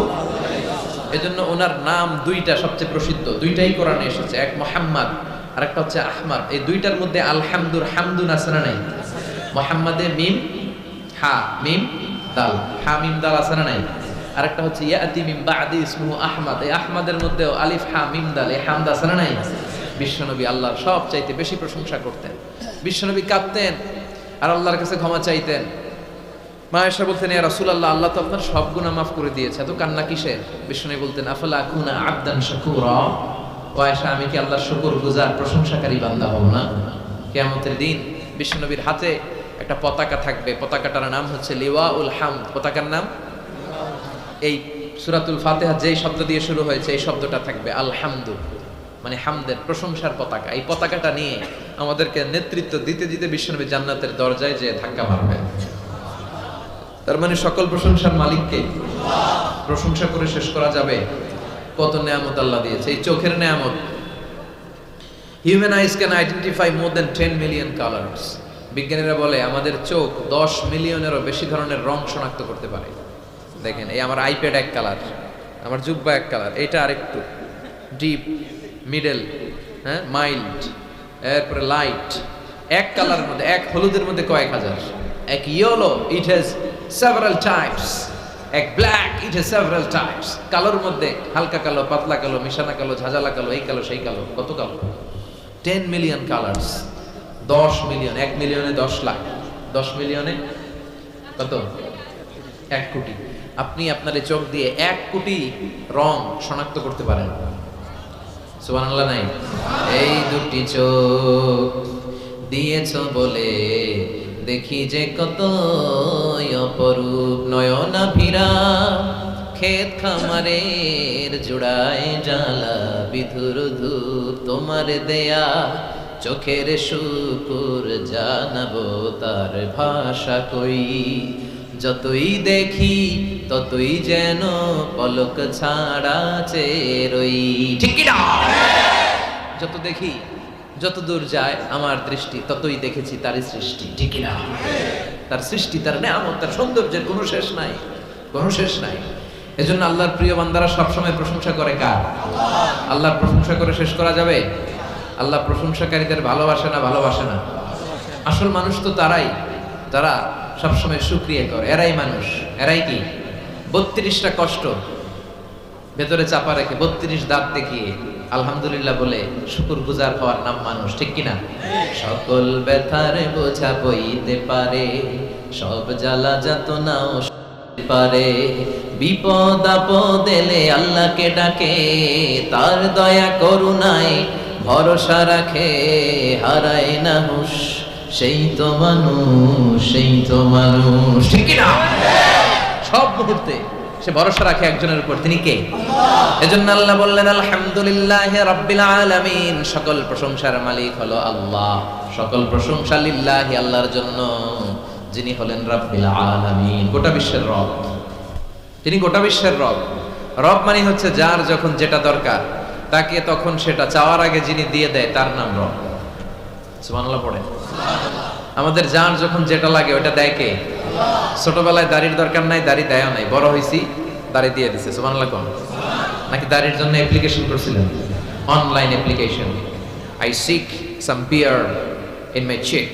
এজন্য ওনার নাম দুইটা সবচেয়ে প্রসিদ্ধ, দুইটাই কোরআনে এসেছে। এক মুহাম্মদ আর একটা হচ্ছে আহমদ। এই দুইটার মধ্যে আলহামদুর হামদুন আছে না নাই? মুহাম্মাদে মিম হা মিম দাল, হা মিম দাল আছে না নাই? আরেকটা হচ্ছে ইয়াতি মিন বাদি ইসমুহু আহমদ। এই আহমদের মধ্যেও আলিফ হা মিম দাল, এই হামদ আছে না নাই? বিশ্বনবী আল্লাহর সবচাইতে বেশি প্রশংসা করতেন। বিশ্বনবী কাঁদতেন আর আল্লাহর কাছে ক্ষমা চাইতেন। মা আয়েশা বলতেন, ইয়া রাসূলুল্লাহ, আল্লাহ তো আপনার সব গুনাহ মাফ করে দিয়েছে, এত কান্না কিসের? বিশ্বনবী বলতেন, আফালা আকুনা আবদান শাকুরা। ও আয়েশা, আমি কি আল্লাহর শুকরগুজার প্রশংসাকারী বান্দা হব না? কিয়ামতের দিন বিশ্বনবীর হাতে একটা পতাকা থাকবে, পতাকাটার নাম হচ্ছে লিওয়াউল হামদ। পতাকার নাম এই সূরাতুল ফাতিহা যেই শব্দ দিয়ে শুরু হয়েছে এই শব্দটা থাকবে, আলহামদু মানে হামদের, প্রশংসার পতাকা। এই পতাকাটা নিয়ে আমাদেরকে নেতৃত্ব দিতে দিতে বিশ্বনবী জান্নাতের দরজায় যে ধাক্কা মারবে। তার মানে সকল প্রশংসার মালিককে প্রশংসা করে শেষ করা যাবে? কত নেয়ামত আল্লাহ দিয়েছে। এই চোখের নেয়ামত। Human ice can identify more than 10 million colours. বিজ্ঞানীরা বলে আমাদের চোখ 10 মিলিয়নেরও বেশি ধরনের রং শনাক্ত করতে পারে। দেখেন, এই আমার আইপ্যাড এক কালার, আমার জুব্বা এক কালার, এটা আরেকটু ডিপ, মিডল, হ্যাঁ মাইল্ড, এরপরে লাইট। এক কালারের মধ্যে, এক হলুদের মধ্যে কয়েক হাজার। এক yellow, it has several types. এক black, it has several types. কালোর মধ্যে হালকা কালো, পাতলা কালো, মিশানা কালো, ঝাঁঝালা কালো, এই কালো সেই কালো। কত কালো? 10 মিলিয়ন কালার্স। 10 মিলিয়ন, 1 মিলিয়নে 10 লাখ, 10 মিলিয়নে কত? 1 কোটি। আপনি আপনার এই চোখ দিয়ে 1 কোটি রং শনাক্ত করতে পারেন। সুবহানাল্লাহ নাই? এই দুটি চোখ দিয়েছো বলে দেখি যে কত অপরূপ, নয়না ভিরা ক্ষেত খামারের জোড়ায় জ্বালা বিধুর ধূপ, তোমার দেয়া চোখের শুকুর জানাবো তার ভাষা কই। যতই দেখি ততই যেন পলক ছাড়া চেরই। ঠিক কি না? যত দেখি, যত দূর যায় আমার দৃষ্টি, ততই দেখেছি তারই সৃষ্টি। ঠিক কি না? তার সৃষ্টি, তার নেয়ামত, তার সৌন্দর্যের কোনো শেষ নাই, কোনো শেষ নাই। এজন্য আল্লাহর প্রিয় বান্দারা সবসময় প্রশংসা করে কার? আল্লাহর প্রশংসা করে শেষ করা যাবে? আল্লাহ প্রশংসাকারীদের ভালোবাসে না? ভালোবাসে না? আসল মানুষ তো তারাই, তারা সবসময় শুকরিয়া করে। এরাই মানুষ। এরাই কি? 32টা কষ্ট ভেতরে চাপা রেখে, 32 দাঁত দেখিয়ে আলহামদুলিল্লাহ বলে শুকরগুজার হওয়ার নাম মানুষ। ঠিক কিনা? সকল ব্যথার বোঝা বইতে পারে, সব জ্বালা যাতনাও সইতে পারে, বিপদ আপদ এলে আল্লাহকে ডাকে, তার দয়া করুণায় ভরসা রাখে, হারায় না হুঁশ সেই তো মানুষ, সেই তো মানুষ, ঠিক কি না? সব মুহূর্তে সে ভরসা রাখে একজনের উপর, তিনি কে? এজন্য আল্লাহ বললেন আলহামদুলিল্লাহি রাব্বিল আলামিন, সকল প্রশংসার মালিক হলো আল্লাহ, সকল প্রশংসা লিল্লাহি, আল্লাহর জন্য, যিনি হলেন রাব্বিল আলামিন, গোটা বিশ্বের রব। তিনি গোটা বিশ্বের রব। রব মানে হচ্ছে যার যখন যেটা দরকার তাকে তখন সেটা চাওয়ার আগে যিনি দিয়ে দেয় তার নাম রব। সুবহানাল্লাহ পড়ে। আমাদের যার যখন যেটা লাগে ওটা দেয় কে? ছোটবেলায় দাড়ির দরকার নাই, দাড়ি দেয়ও নাই, বড় হইছি দাড়ি দিয়ে দিছে। সুবহানাল্লাহ কোন? নাকি দাড়ির জন্য অ্যাপ্লিকেশন করছিলেন? Online application, I seek some beard in my cheek,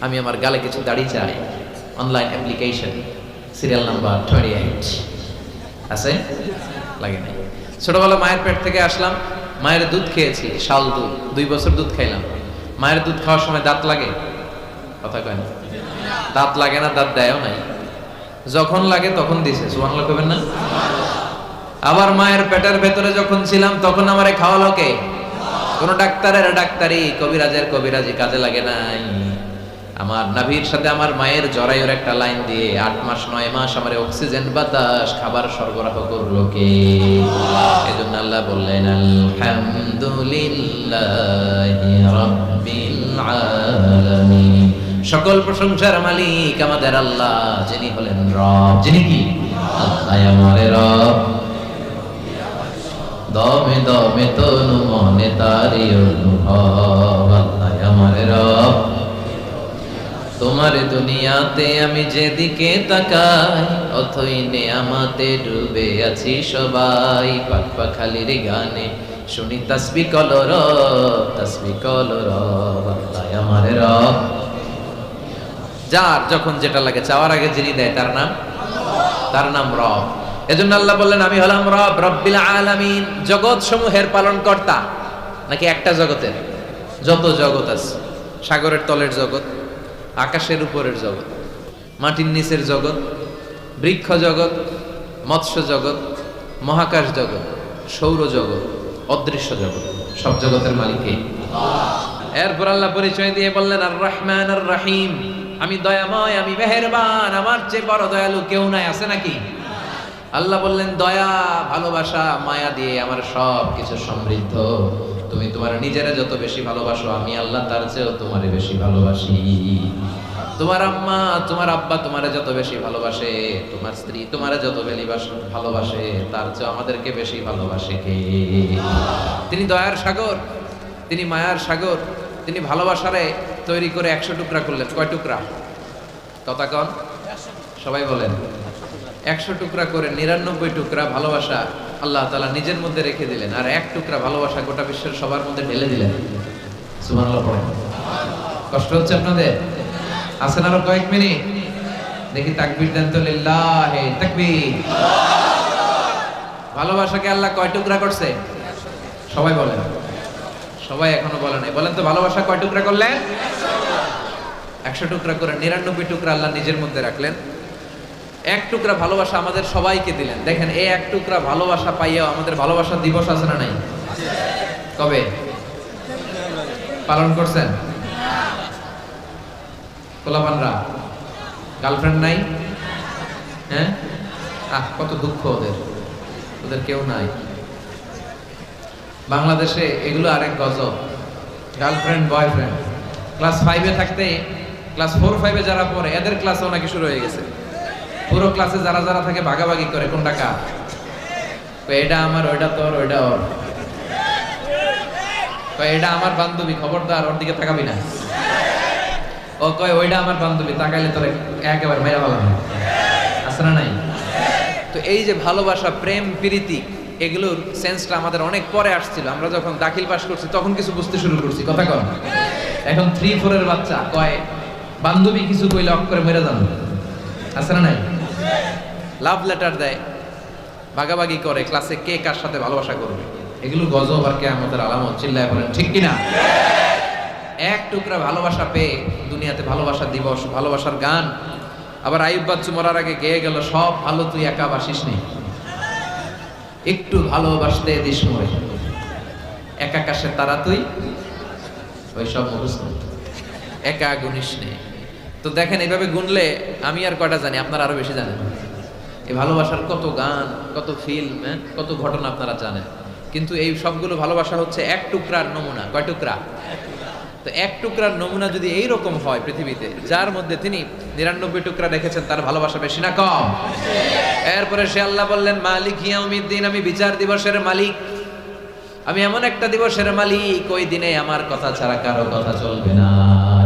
আমি আমার গালে কিছু দাড়ি চাই। অনলাইন অ্যাপ্লিকেশন, সিরিয়াল নাম্বার 28 আছে, লাগে নাই। ছোটবেলা মায়ের পেট থেকে আসলাম, মায়ের দুধ খেয়েছি, শাল দুধ, 2 বছর দুধ খাইলাম। মায়ের দুধ খাওয়ার সময় দাঁত লাগে? কথা কয় না, দাঁত লাগে না, দাঁত দেয়ও নাই, যখন লাগে তখন দিছে। সুবহানাল্লাহ কইবেন না? আবার মায়ের পেটের ভেতরে যখন ছিলাম তখন আমারে খাওয়ালো কে? কোন ডাক্তারের ডাক্তারি, কবিরাজের কবিরাজি কাজে লাগে নাই। আমার নাভির সাথে আমার মায়ের জরায়ুর একটা লাইন দিয়ে 8 মাস 9 মাস আমারে অক্সিজেন বাতাস খাবার সরবরাহ করলো কে? এজন্য আল্লাহ বললেন আলহামদুলিল্লাহি রাব্বিল আলামিন, সকল প্রশংসার মালিক আমাদের আল্লাহ, যিনি হলেন রব। যিনি কি? আল্লাহ আমার রব, দমে দমে তনু মনে তারি অনুভব। আল্লাহ আমার রব, তোমার দুনিয়াতে আমি যেদিকে তাকাই অথই নেয়ামতে ডুবে আছি সবাই। পাক পাখালির গানে শুনি তাসবিহ কলর, তাসবিহ কলর। আল্লাহ আমার রব, যার যখন যেটা লাগে চাওয়ার আগে যিনি দেয় তার নাম, তার নাম রব। এজন্য আল্লাহ বললেন আমি হলাম রব, রব্বিল আলামিন, জগৎ সমূহের পালন কর্তা। নাকি একটা জগতের? যত জগৎ আছে, সাগরের তলের জগৎ, আকাশের উপরের জগৎ, মাটির নিচের জগৎ, বৃক্ষ জগৎ, মৎস্য জগৎ, মহাকাশ জগৎ, সৌর জগৎ, অদৃশ্য জগৎ, সব জগতের মালিক কে? এরপর আল্লাহ পরিচয় দিয়ে বললেন আর রহমান আর রহিম, আমি দয়াময়, আমি মেহেরবান, আমার চেয়ে বড় দয়ালু কেউ নাই। আছে নাকি? আল্লাহ বললেন দয়া, ভালোবাসা, মায়া দিয়ে আমার সব কিছু সমৃদ্ধ। তুমি তোমার নিজেরা যত বেশি ভালোবাসো, আমি আল্লাহ তার চেয়েও তোমারে বেশি ভালোবাসি। তোমার আম্মা, তোমার আব্বা তোমারে যত বেশি ভালোবাসে, তোমার স্ত্রী তোমারে যত ভালোবাসে, তার চেয়ে আমাদেরকে বেশি ভালোবাসে কে? তিনি দয়ার সাগর, তিনি মায়ার সাগর, তিনি ভালোবাসারে তৈরি করে 100 টুকরা করলেন। কয় টুকরা? কথা কন, সবাই বলেন। 100 টুকরা করে 99 টুকরা ভালোবাসা আল্লাহ তাআলা নিজের মধ্যে রেখে দিলেন, আর 1 টুকরা ভালোবাসা গোটা বিশ্বের সবার মধ্যে ঢেলে দিলেন। সুবহানাল্লাহ পড়েন। কষ্ট হচ্ছে আপনাদের? আছেন আরো কয়েক মিনিট? দেখি তাকবীর দেন তো, লিল্লাহি তাকবীর। ভালোবাসাকে আল্লাহ কয় টুকরা করছে? সবাই বলেন। সবাই এখনো বলে নাই, বলেন তো ভালোবাসা কয় টুকরা করলেন? 100 টুকরা করে 99 টুকরা আল্লাহ নিজের মধ্যে রাখলেন। 1 টুকরা ভালোবাসা আমাদের সবাইকে দিলেন। দেখেন এই 1 টুকরা ভালোবাসা পাইয়াও আমাদের ভালোবাসা দিবস আছে না নাই? কবে পালন করছেন? পোলাপানরা গার্লফ্রেন্ড নাই? হ্যাঁ, কত দুঃখ ওদের, ওদের কেউ নাই। বাংলাদেশে এগুলো আরেক গজব, গার্লফ্রেন্ড বয়ফ্রেন্ড। ক্লাস 5-এ থাকতে, ক্লাস 4-5-এ যারা পড়ে এদের ক্লাসেও নাকি শুরু হয়ে গেছে। পুরো ক্লাসে যারা যারা থাকে ভাগাভাগি করে কোনটা কার। এটা আমার, ওইটা তোর, ওইটা ওর। এটা আমার বান্ধবী, খবরদার ওর দিকে তাকাবি না। ও কয় ওইটা আমার বান্ধবী, তাকাইলে তোর একেবারে মেরা ভালো না। আছে না নাই? তো এই যে ভালোবাসা, প্রেম, প্রীতি, এগুলোর সেন্সটা আমাদের অনেক পরে আসছিল। আমরা যখন দাখিল পাস করছি তখন কিছু বুঝতে শুরু করছি। কথা কন। এখন 3-4 এর বাচ্চা কয় বান্ধবী কিছু কইলে অক করে মেরে যান। আছে না নাই? লাভ লেটার দেয়, ভাগাভাগি করে ক্লাসে কে কার সাথে ভালোবাসা করবে। এগুলো গজব আর কিয়ামতের আলামত। চিল্লায় বলেন ঠিক কিনা? 1 টুকরা ভালোবাসা পেয়ে দুনিয়াতে ভালোবাসা দিবস, ভালোবাসার গান। আবার আইয়ুব বাচ্চু মরার আগে গেয়ে গেল সব ভালো তুই একা বাসিস নি, একটু ভালোবাসতে দিস মরে, এক আকাশের তারা তুই, ওই সব মুখস্থ। একা গুনিস নে। তো দেখেন এইভাবে গুনলে আমি আর কয়টা জানি, আপনারা আরো বেশি জানেন। এই ভালোবাসার কত গান, কত ফিল্ম, কত ঘটনা আপনারা জানেন। কিন্তু এই সবগুলো ভালোবাসা হচ্ছে এক টুকরার নমুনা। কয় টুকরা? তো এক টুকরার নমুনা যদি এইরকম হয় পৃথিবীতে, যার মধ্যে তিনি 99 টুকরা রেখেছেন, তার ভালোবাসা বেশি না কম? এরপরে সে আল্লাহ বললেন, মালিক ইয়াউমিদ্দিন, আমি বিচার দিবসের মালিক। আমি এমন একটা দিবসের মালিক, ওই দিনে আমার কথা ছাড়া কারো কথা চলবে না।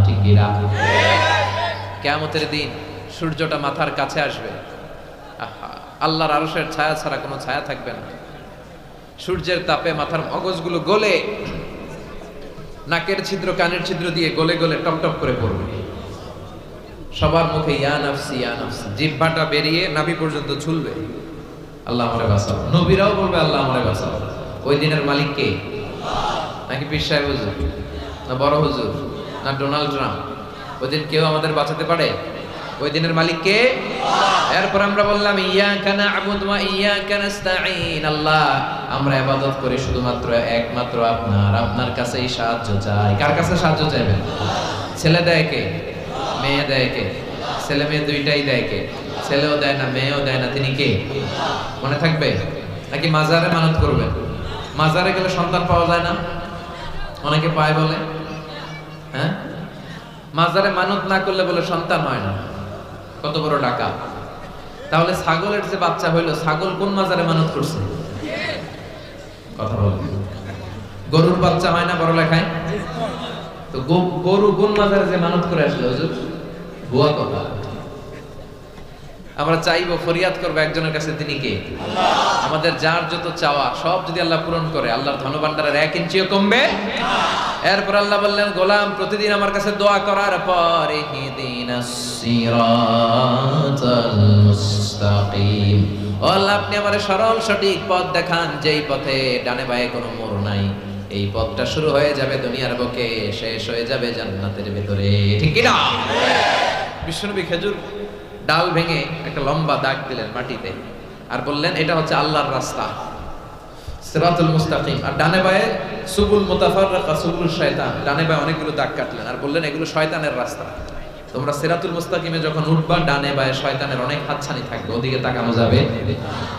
ঠিক কি না? কিয়ামতের দিন সূর্যটা মাথার কাছে আসবে, আল্লাহর আরশের ছায়া ছাড়া কোনো ছায়া থাকবে না। সূর্যের তাপে মাথার মগজগুলো গলে, নাকের ছিদ্র কানের ছিদ্র দিয়ে গলে গলে টপ টপ করে পড়বে। সবার মুখে ইয়া নাফসি ইয়া নাফসি, জিহ্বাটা বেরিয়ে নাভি পর্যন্ত ঝুলবে। আল্লাহ আমারে বাঁচাও। নবীরাও বলবে আল্লাহ আমারে বাঁচাও। ওই দিনের মালিক কে? নাকি পীর সাহেব হুজুর, না বড় হুজুর, না ডোনাল্ড ট্রাম্প? ওই দিন কেউ আমাদের বাঁচাতে পারে? ওই দিনের মালিক কে? এরপর আমরা বললাম ইয়াকা না'বুদু ওয়া ইয়াকা নাস্তাঈন, আল্লাহ আমরা ইবাদত করি শুধুমাত্র একমাত্র আপনার কাছেই সাহায্য চাই। কার কাছে সাহায্য চাইবেন? ছেলে দেয় কে? মেয়ে দেয় কে? ছেলে মেয়ে দুইটাই দেয় কে? ছেলেও দেয় না, মেয়েও দেয় না, তিনি কে? মনে থাকবে? নাকি মাজারে মানত করবেন? মাজারে গেলে সন্তান পাওয়া যায় না? অনেকে পায় বলে। হ্যাঁ, মাজারে মানত না করলে বলে সন্তান হয় না। কত বড় টাকা! তাহলে ছাগলের যে বাচ্চা হইলো, ছাগল কোন মাজারে মানত করছে? কথা বলেন। গরুর বাচ্চা হয় না বড় লেখায়? তো গরু কোন মাজারে যে মানত করে আসলো হুজুর? ভুয়া কথা। আমরা চাইবো, ফরিয়াদ করবো একজনের কাছে, তিনি কে? আমাদের যার যত চাওয়া সব যদি আল্লাহ পূরণ করে, আল্লাহর ধনভাণ্ডারের 1 ইঞ্চিও কমবে। এরপর আল্লাহ বললেন, গোলাম প্রতিদিন আমার কাছে দোয়া করার পর ইহদিনাস সিরাতাল মুস্তাকিম, ও আল্লাহ আপনি আমারে সরল সঠিক পথ দেখান, যেই পথে ডানে বায়ে কোনো মোড় নাই। এই পথটা শুরু হয়ে যাবে দুনিয়ার বুকে, শেষ হয়ে যাবে জান্নাতের ভিতরে। ঠিক কি না? বিশ্বনবী খেজুর ডাল ভেঙে একটা লম্বা দাগ দিলেন মাটিতে, আর বললেন এটা হচ্ছে আল্লাহর রাস্তা, সিরাতুল মুস্তাকিম। আর ডানে বায়ে সুবুল মুতাফাররাকা, সুবুল শয়তান, ডানে বায়ে অনেকগুলো দাগ কাটলেন আর বললেন এগুলো শয়তানের রাস্তা। তোমরা সিরাতুল মুস্তাকিমে যখন উঠবা, ডানে বায়ে শয়তানের অনেক হাতছানি থাকবে, ওদিকে তাকানো যাবে।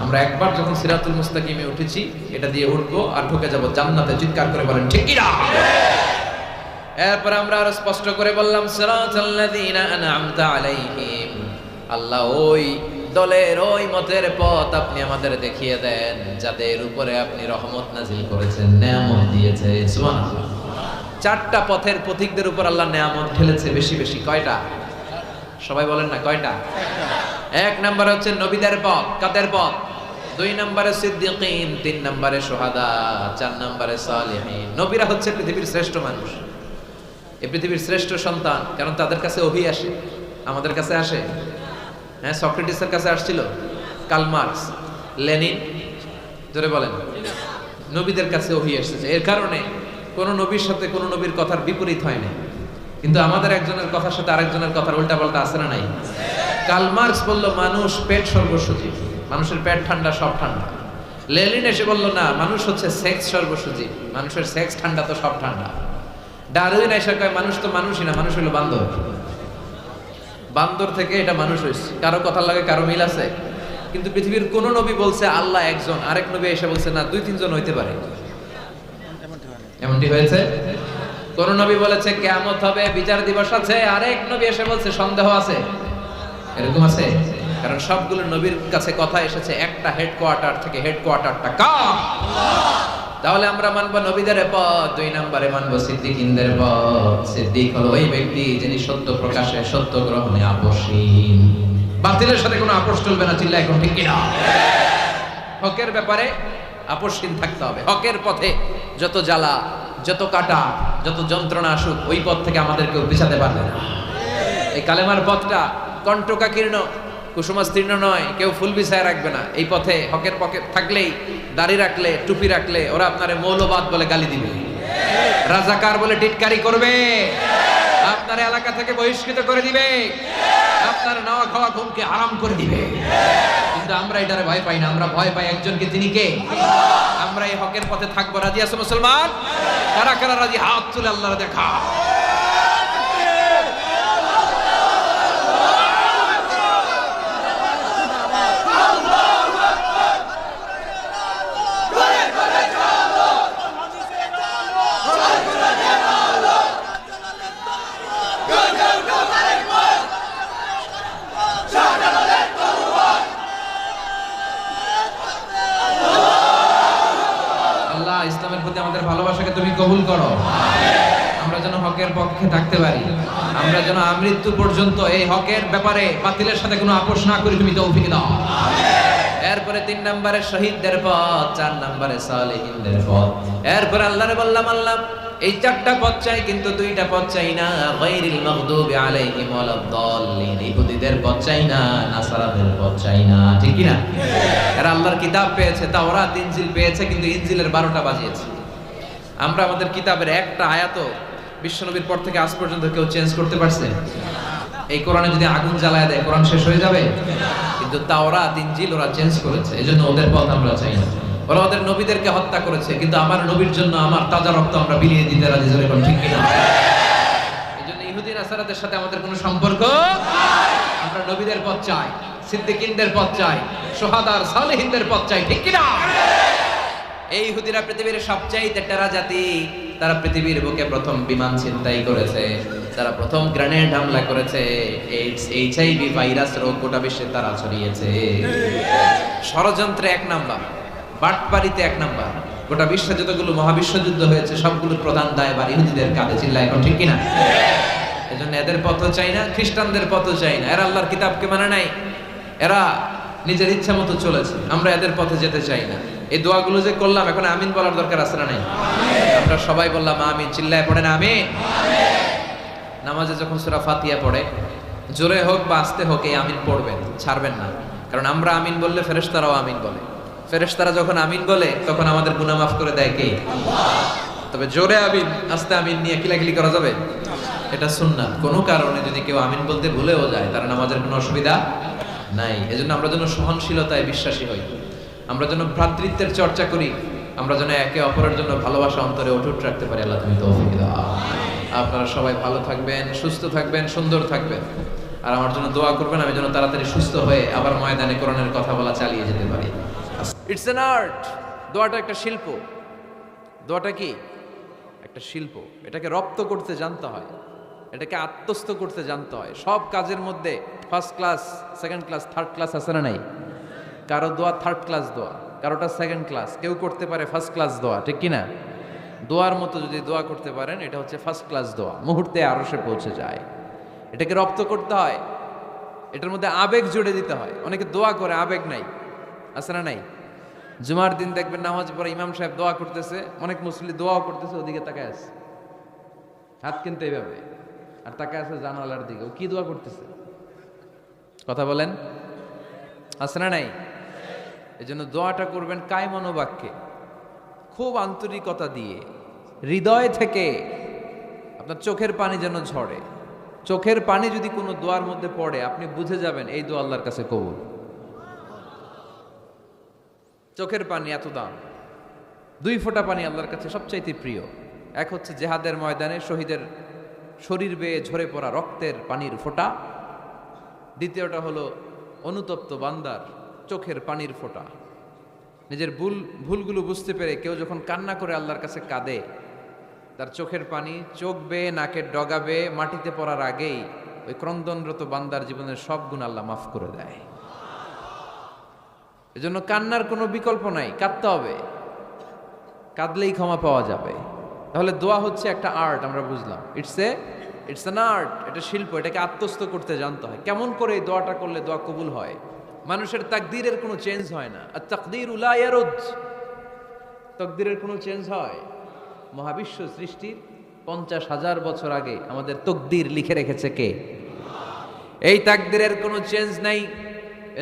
আমরা একবার যখন সিরাতুল মুস্তাকিমে উঠেছি, এটা দিয়ে উঠবো আর ঢুকে যাব জান্নাতে। চিৎকার করে বলেন ঠিক কি না? এরপর আমরা আরো স্পষ্ট করে বললাম, সিরাতাল্লাযীনা আন'আমতা আলাইহিম, আল্লাহ ওই দলের ওই মতের পথ আপনি আমাদের দেখিয়ে দেন যাদের উপরে আপনি রহমত নাজিল করেছেন, নেয়ামত দিয়েছে। সুবহানাল্লাহ। 4টা পথের পথিকদের উপর আল্লাহ নেয়ামত ঢেলেছে বেশি বেশি। কয়টা? সবাই বলেন না কয়টা? 1 নম্বরে হচ্ছে নবীদের পথ। কাদের পথ? 2 নম্বরে সিদ্দিকিন, 3 নম্বরে শুহাদা, 4 নম্বরে সালিহিন। নবীরা হচ্ছে পৃথিবীর শ্রেষ্ঠ মানুষ, এই পৃথিবীর শ্রেষ্ঠ সন্তান, কারণ তাদের কাছে ওহী আসে। আমাদের কাছে আসে? হ্যাঁ, সক্রেটিসের কাছে আসছিল, কার্ল মার্কস, লেনিন, জোরে বলেন। নবীদের কাছে ওহী এসেছে। এর কারণে কোন নবীর সাথে কোন নবীর কথার বিপরীত হয় না। কিন্তু আমাদের একজনের কথার সাথে আরেকজনের কথার উল্টা পাল্টা আছে না নাই? কার্ল মার্কস বলল মানুষ পেট সর্বসুজীব, মানুষের পেট ঠান্ডা সব ঠান্ডা। লেনিন এসে বলল না, মানুষ হচ্ছে সেক্স সর্বসুজীব, মানুষের সেক্স ঠান্ডা তো সব ঠান্ডা। ডারউইন এসে কয় মানুষ তো মানুষই না, মানুষ হলো বান্দর। বান্দর থেকে এটা মানুষ হয়েছে। কারো কথা লাগে কারো মিল আছে। কিন্তু পৃথিবীর কোন নবী বলছে আল্লাহ একজন, আরেক নবী এসে বলছে না 2-3 জন হইতে পারে? এমনটি হয়েছে? কোন নবী বলেছে কিয়ামত হবে, বিচার দিবস আছে, আরেক নবী এসে বলছে সন্দেহ আছে? এরকম আছে? কারণ সবগুলো নবীর কাছে কথা এসেছে একটা হেডকোয়ার্টার থেকে। হেডকোয়ার্টারটা কার? তাহলে আমরা মানব নবীদের পথ। 2 নম্বরে মানব সিদ্দিকিনদের পথ। সিদ্দিক হলো ওই ব্যক্তি যিনি সত্য প্রকাশে, সত্য গ্রহণে আপোষহীন। বাতিলের সাথে কোনো আপোষ চলবে না। চিল্লা এখন ঠিক কিনা? হকের ব্যাপারে আপোষহীন থাকতে হবে। হকের পথে যত জ্বালা, যত কাটা, যত যন্ত্রণা আসুক, ওই পথ থেকে আমাদের কেউ পিছাতে পারবে না। এই কালেমার পথটা কণ্টকাকীর্ণ, কুসুমাস্তীর্ণ নয়, কেউ ফুল বিছায় রাখবে না। এই পথে হকের পথে থাকলেই, দাড়ি রাখলে, টুপি রাখলে ওরা আপনারে মৌলবাদ বলে গালি দিবে, রাজাকার বলে টিটকারি করবে, আপনার এলাকা থেকে বহিষ্কৃত করে দিবে, আপনার নাওয়া খাওয়া ঘুমকে হারাম করে দিবে। কিন্তু আমরা এটারে ভয় পাই না, আমরা ভয় পাই একজনকে, তিনি কে? আমরা এই হকের পথে থাকবো। রাজি আছো মুসলমান? কারা কারা রাজি? হাত তুলে আল্লাহর দেখা। প্রতি আমাদের ভালোবাসাকে তুমি কবুল করো। আমরা যেন হকের পক্ষে থাকতে পারি, আমরা যেন আমৃত্যু পর্যন্ত এই হকের ব্যাপারে বাতিলের সাথে কোনো আপোষ না করি, তুমি তৌফিক দাও। এরপরে 3 নম্বরে শহীদদের পথ, 4 নম্বরে সালেহিনদের পথ। এরপরে আল্লাহরে বললাম, আল্লাহ এই 4টা পথ চাই, কিন্তু 2টা পথ চাই না। গায়রিল মাগদুবি আলাইহিম ওয়ালাদ-দাল্লিন, ইহুদিদের পথ চাই না, নাসারাদের পথ চাই না। ঠিক কি না? এরা আল্লাহর কিতাব পেয়েছে, তাওরাত ইনজিল পেয়েছে, কিন্তু ইনজিলের 12টা বাজিয়েছে। আমরা আমাদের কিতাবের একটা আয়াতও বিশ্বনবীর পর থেকে আজ পর্যন্ত কেউ চেঞ্জ করতে পারছে? এই কোরআনে যদি আগুন জ্বালায় দেয় কোরআন শেষ হয়ে যাবে? কিন্তু তাওরাত ইনজিল ওরা চেঞ্জ করেছে, এজন্য ওদের পথ আমরা চাই না। ওরা ওদের নবীদেরকে হত্যা করেছে, কিন্তু আমার নবীর জন্য আমার তাজা রক্ত আমরা বিলিয়ে দিতে রাজি, জোরে কোন ঠিক কিনা? এজন্য ইহুদি নাসারাদের সাথে আমাদের কোনো সম্পর্ক। আমরা নবীদের পথ চাই, সিদ্দিকিনদের পথ চাই, শুহাদার সালেহিনদের পথ চাই, ঠিক কিনা? এই ইহুদিরা পৃথিবীর সবচাইতে টেরা জাতি। তারা পৃথিবীর বুকে প্রথম বিমান ছিনতাই করেছে, তারা প্রথম গ্রেনেড হামলা করেছে, এইডস এইচআইভি ভাইরাস রোগ গোটা বিশ্বে তারা ছড়িয়েছে। ষড়যন্ত্রে 1 নাম্বার, বাটপাড়িতে 1 নাম্বার। গোটা বিশ্বে যতগুলো মহাবিশ্বযুদ্ধ হয়েছে সবগুলোর প্রধান দায়ভার ইহুদিদের কাঁধে, চিল্লায় এখন ঠিক কিনা? এজন্য এদের পথ চাই না, খ্রিস্টানদের পথ চাই না। এরা আল্লাহর কিতাবকে মানে নাই, এরা নিজের ইচ্ছা মতো চলেছে। আমরা এদের পথে যেতে চাই না। এই দোয়াগুলো যে করলাম, এখন আমিন বলার দরকার আছে না নাই? আমরা সবাই বললাম আমিন, চিল্লায় পড়েন আমিন। নামাজে যখন সূরা ফাতিহা পড়ে, জোরে হোক বা আস্তে হোক, এই আমিন পড়বেন, ছাড়বেন না। কারণ আমরা আমিন বললে ফেরেশতারাও আমিন বলে। ফেরেশতারা যখন আমিন বলে তখন আমাদের গুনাহ মাফ করে দেয় কে? তবে জোরে আমিন আস্তে আমিন নিয়ে কিলাকিলি করা যাবে? এটা সুন্নাত। কোনো কারণে যদি কেউ আমিন বলতে ভুলেও যায়, তার নামাজের কোনো অসুবিধা নাই। এজন্য আমরা যেন সহনশীলতায় বিশ্বাসী হই, আমরা যেন ভ্রাতৃত্বের চর্চা করি, আমরা যেন একে অপরের জন্য ভালোবাসা অন্তরে অটুট রাখতে পারি। আল্লাহ তুমি তৌফিক দাও। আপনারা সবাই ভালো থাকবেন, সুস্থ থাকবেন, সুন্দর থাকবেন, আর আমার জন্য দোয়া করবেন আমি যেন তাড়াতাড়ি সুস্থ হয়ে আবার ময়দানে কোরআনের কথা বলা চালিয়ে যেতে পারি। It's an art. দোয়াটা একটা শিল্প। দোয়াটা কি? একটা শিল্প। এটাকে রপ্ত করতে জানতে হয়, এটাকে আত্মস্থ করতে জানতে হয়। সব কাজের মধ্যে first class, second class, third class আছে না নাই? কারো দোয়া থার্ড ক্লাস দোয়া, কারোটা সেকেন্ড ক্লাস, কেউ করতে পারে ফার্স্ট ক্লাস দোয়া, ঠিক কিনা? দোয়ার মতো যদি দোয়া করতে পারেন, এটা হচ্ছে ফার্স্ট ক্লাস দোয়া, মুহূর্তে আরশে পৌঁছে যায়। এটাকে রপ্ত করতে হয়, এটার মধ্যে আবেগ জুড়ে দিতে হয়। অনেকে দোয়া করে আবেগ নাই, আছে না নাই? জুমার দিন দেখবেন নামাজ পড়ে ইমাম সাহেব দোয়া করতেছে, অনেক মুসল্লি দোয়াও করতেছে, ওদিকে তাকায় আছে, হাত কিন্তু এইভাবে, আর তাকায় আছে জানালার দিকে। ও কি দোয়া করতেছে? কথা বলেন, আছে না নাই? এই জন্য দোয়াটা করবেন কায় মনোবাক্যে, খুব আন্তরিকতা দিয়ে, হৃদয় থেকে। আপনার চোখের পানি যেন ঝরে। চোখের পানি যদি কোনো দোয়ার মধ্যে পড়ে, আপনি বুঝে যাবেন এই দোয়া আল্লাহর কাছে কবুল। চোখের পানি এত দাম। 2 ফোঁটা পানি আল্লাহর কাছে সবচাইতে প্রিয়। এক হচ্ছে জেহাদের ময়দানে শহীদের শরীর বেয়ে ঝরে পড়া রক্তের পানির ফোঁটা। দ্বিতীয়টা হলো অনুতপ্ত বান্দার চোখের পানির ফোঁটা। নিজের ভুলগুলো বুঝতে পেরে কেউ যখন কান্না করে আল্লাহর কাছে কাঁদে, তার চোখের পানি চোখ বেয়ে নাকের ডগা বেয়ে মাটিতে পড়ার আগেই ওই ক্রন্দনরত বান্দার জীবনের সব গুণ আল্লাহ মাফ করে দেয়। এজন্য কান্নার কোনো বিকল্প নাই, কাঁদতে হবে, কাঁদলেই ক্ষমা পাওয়া যাবে। তাহলে দোয়া হচ্ছে একটা আর্ট, আমরা বুঝলাম। ইটস অ্যান আর্ট, এটা শিল্প। এটাকে আত্মস্থ করতে জানতে হয়। কেমন করে এই দোয়াটা করলে দোয়া কবুল হয়? মানুষের তাকদীরের কোনো চেঞ্জ হয় না। আর তাকদীরু লা ইয়ারুদ, তাকদীরের কোনো চেঞ্জ হয়? মহাবিশ্ব সৃষ্টির 50,000 বছর আগে আমাদের তকদীর লিখে রেখেছে কে? এই তাকদীরের কোনো চেঞ্জ নাই।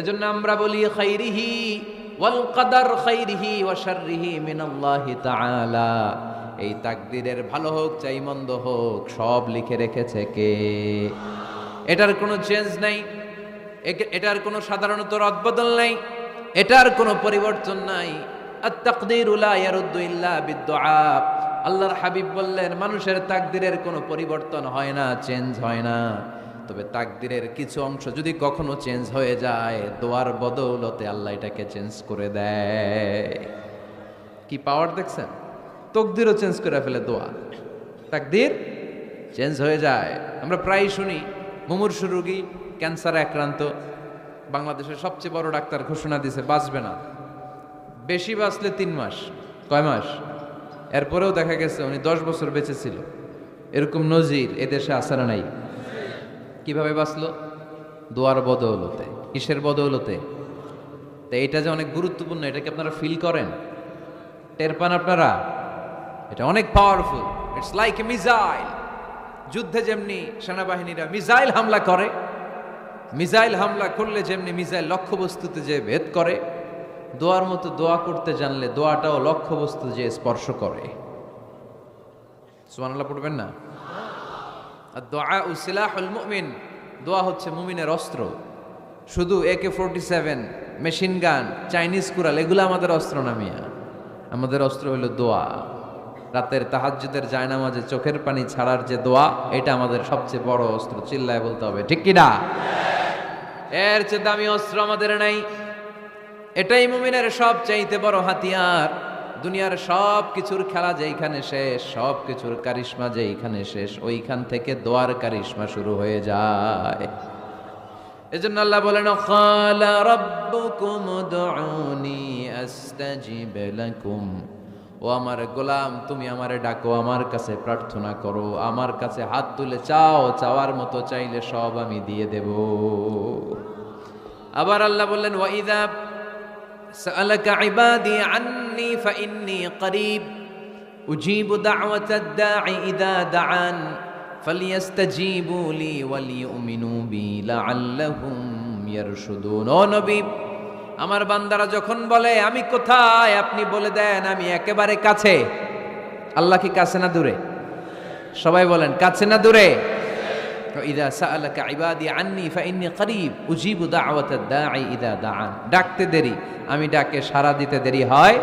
এজন্য আমরা বলি খাইরিহি ওয়াল কদর খাইরিহি ওয়া শাররিহি মিনাল্লাহি তাআলা। এই তাকদীরের ভালো হোক চাই মন্দ হোক, সব লিখে রেখেছে কে? এটার কোনো চেঞ্জ নাই, এটার কোনো সাধারণত রদবদল নাই, এটার কোনো পরিবর্তন নাই। আত-তাকদীরু লা ইয়ারুদ্দু ইল্লা বিদ-দুআ। আল্লাহর হাবিব বললেন, মানুষের তাকদীরের কোনো পরিবর্তন হয় না, চেঞ্জ হয় না। তবে তাকদীরের কিছু অংশ যদি কখনো চেঞ্জ হয়ে যায়, দোয়ার বদৌলতে আল্লাহ এটাকে চেঞ্জ করে দেয়। কি পাওয়ার দেখছেন? তকদিরও চেঞ্জ করে ফেলে দোয়া, তাকদীর চেঞ্জ হয়ে যায়। আমরা প্রায় শুনি মুমূর্ষু রোগী, ক্যান্সারে আক্রান্ত, বাংলাদেশের সবচেয়ে বড় ডাক্তার ঘোষণা দিয়েছে বাঁচবে না, বেশি বাঁচলে 3 মাস। কয় মাস? এরপরেও দেখা গেছে উনি 10 বছর বেঁচে ছিল। এরকম নজির এদেশে আছে না নাই? কিভাবে বাঁচলো? দোয়ার বদৌলতে। কিসের বদৌলতে? তো এটা যে অনেক গুরুত্বপূর্ণ, এটা কি আপনারা ফিল করেন, টের পান আপনারা? এটা অনেক powerful. It's like a missile. যুদ্ধে যেমনি সেনাবাহিনীরা মিসাইল হামলা করে, মিসাইল হামলা করলে যেমনি মিসাইল লক্ষ্যবস্তুতে যে ভেদ করে, দোয়ার মতো দোয়া করতে জানলে দোয়াটাও লক্ষ্যবস্তু যে স্পর্শ করে। সুবহানাল্লাহ পড়বেন না? আর দোয়া সিলাহুল মুমিন, দোয়া হচ্ছে মুমিনের অস্ত্র। শুধু AK-47, machine gun, Chinese Corel এগুলো আমাদের অস্ত্র না মিয়া। আমাদের অস্ত্র হলো দোয়া। রাতের তাহাজ্জুদের জায়নামাজে চোখের পানি ছাড়ার যে দোয়া, এটা আমাদের সবচেয়ে বড় অস্ত্র। চিল্লায় বলতে হবে ঠিক কি না? এর চেয়ে দামি অস্ত্র আমাদের নাই। এটাই মুমিনের সবচাইতে বড় হাতিয়ার। দুনিয়ার সব কিছুর খেলা যেইখানে শেষ, সব কিছুর কারিশমা যেইখানে শেষ, ওইখান থেকে দোয়ার কারিশমা শুরু হয়ে যায়। এজন্য আল্লাহ বলেন, ক্বালা রাব্বুকুম উদউনি আস্তাজিব লাকুম। ও আমার গোলাম, তুমি আমারে ডাকো, আমার কাছে প্রার্থনা করো, আমার কাছে হাত তুলে চাও, চাওয়ার মতো চাইলে সব আমি দিয়ে দেব। আবার আল্লাহ বললেন, ওয়া ইযা সাআলাকা ইবাদি আন্নী ফাইন্নী করিব উজিবু দাওয়াতাদ দাঈ ইযা দাআন ফালিয়াস্তাজিবু লি ওয়ালিউমিনু বি লাআল্লাহুম ইয়ারশুদুন। ও নবী, আমার বান্দারা যখন বলে আমি কোথায়, আপনি বলে দেন আমি একেবারে কাছে। আল্লাহ কি কাছে না দূরে? সবাই বলেন কাছে না দূরে? ইযা সাআলাকা ইবাদি আন্নী ফাইন্নী করিব উজিবু দাওয়াতাদ দাঈ ইযা দাআন। ডাকতে দেরি, আমি ডাকে সাড়া দিতে দেরি হয়